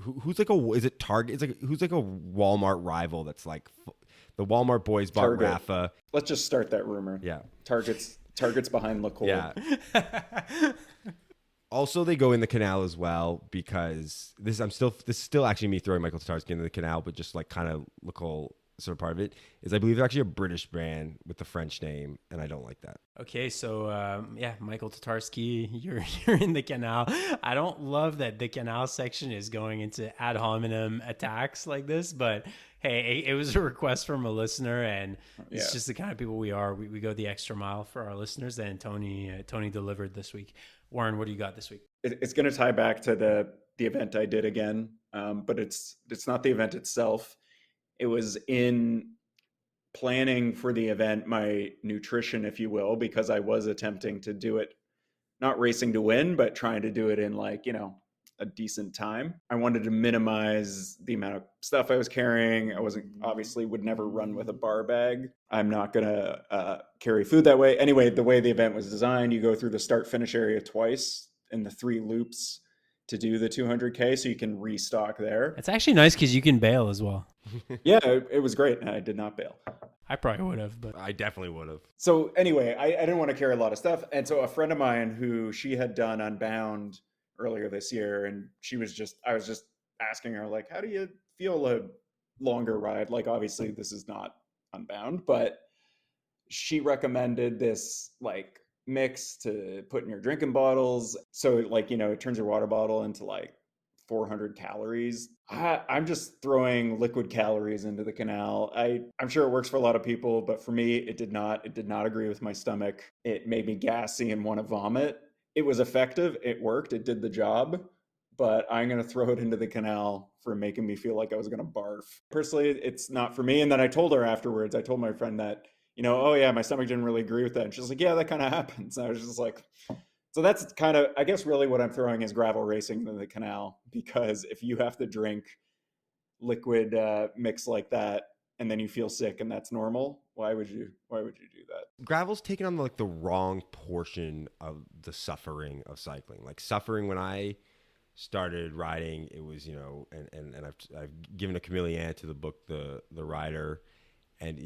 who's like is it Target? It's like who's like a Walmart rival that's like the Walmart boys bought Target. Rafa. Let's just start that rumor. Yeah, Target's behind Lacole. Yeah. Also, they go in the Canal as well because this is still actually me throwing Michael Tatarski into the Canal, but just like kind of Lacole sort of part of it is I believe they're actually a British brand with the French name, and I don't like that. Okay, so Michael Tatarski, you're in the Canal. I don't love that the Canal section is going into ad hominem attacks like this, but hey, it was a request from a listener, and it's just the kind of people we are. We go the extra mile for our listeners, and Tony delivered this week. Warren, what do you got this week? It's going to tie back to the the event I did again, but it's not the event itself. It was in planning for the event, my nutrition, if you will, because I was attempting to do it, not racing to win, but trying to do it in like, a decent time. I wanted to minimize the amount of stuff I was carrying. I would never run with a bar bag. I'm not going to carry food that way. Anyway, the way the event was designed, you go through the start finish area twice in the 3 loops to do the 200K, so you can restock there. It's actually nice because you can bail as well. Yeah, it was great. And I did not bail. I probably would have, but I definitely would have. So anyway, I didn't want to carry a lot of stuff. And so a friend of mine who she had done Unbound earlier this year, and I was just asking her, like, how do you feel a longer ride? Like, obviously this is not Unbound, but she recommended this like mix to put in your drinking bottles. So like, it turns your water bottle into like 400 calories. I'm just throwing liquid calories into the Canal. I'm sure it works for a lot of people, but for me, it did not agree with my stomach. It made me gassy and want to vomit. It was effective. It worked. It did the job, but I'm going to throw it into the Canal for making me feel like I was going to barf. Personally, it's not for me. And then I told her afterwards, I told my friend that, oh yeah, my stomach didn't really agree with that. And she's like, yeah, that kind of happens. And I was just like, so that's kind of, I guess really what I'm throwing is gravel racing in the Canal, because if you have to drink liquid mix like that and then you feel sick and that's normal, why would you do that? Gravel's taken on like the wrong portion of the suffering of cycling. Like suffering when I started riding, it was, and I've given a chameleon to the book, The Rider. And,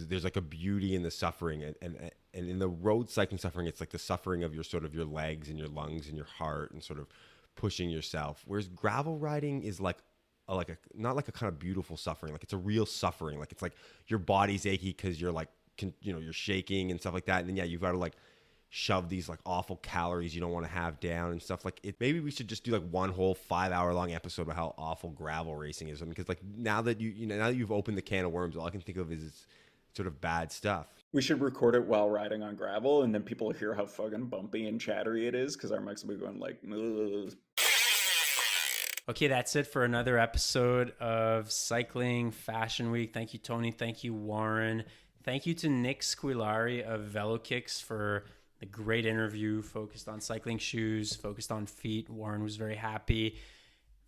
there's like a beauty in the suffering and in the road cycling suffering, it's like the suffering of your legs and your lungs and your heart and sort of pushing yourself. Whereas gravel riding is like not like a kind of beautiful suffering. Like it's a real suffering. Like it's like your body's achy because you're like, you're shaking and stuff like that. And then, yeah, you've got to like shove these like awful calories you don't want to have down and stuff like it. Maybe we should just do like one whole 5-hour long episode about how awful gravel racing is. Because like now that now that you've opened the can of worms, all I can think of is sort of bad stuff. We should record it while riding on gravel, and then people will hear how fucking bumpy and chattery it is, because our mics will be going like, ugh. Okay, that's it for another episode of Cycling Fashion Week. Thank you, Tony. Thank you, Warren. Thank you to Nick Squillari of Velokicks for the great interview, focused on cycling shoes, focused on feet. Warren was very happy.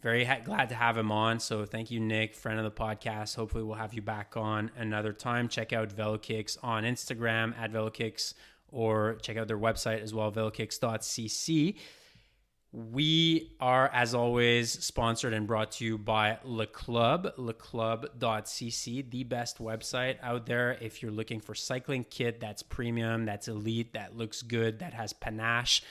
Very glad to have him on. So thank you, Nick, friend of the podcast. Hopefully we'll have you back on another time. Check out Velokicks on Instagram at Velokicks, or check out their website as well, velokicks.cc. We are, as always, sponsored and brought to you by Le Club, leclub.cc, the best website out there if you're looking for cycling kit that's premium, that's elite, that looks good, that has panache.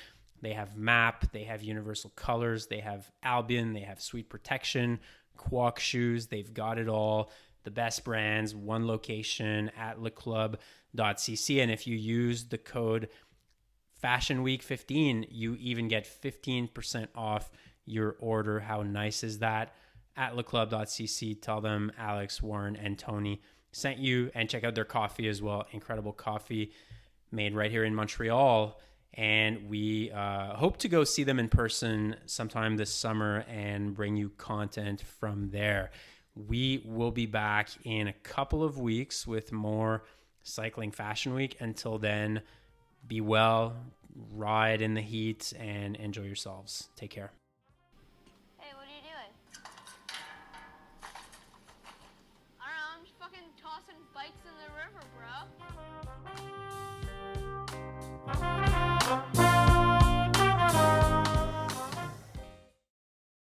They have MAP, they have universal colors, they have Albion, they have Sweet Protection, Quack shoes, they've got it all. The best brands, one location at leclub.cc. And if you use the code Fashion Week 15, you even get 15% off your order. How nice is that? At leclub.cc, tell them Alex, Warren, and Tony sent you, and check out their coffee as well. Incredible coffee made right here in Montreal. And we hope to go see them in person sometime this summer and bring you content from there. We will be back in a couple of weeks with more Cycling Fashion Week. Until then, be well, ride in the heat, and enjoy yourselves. Take care.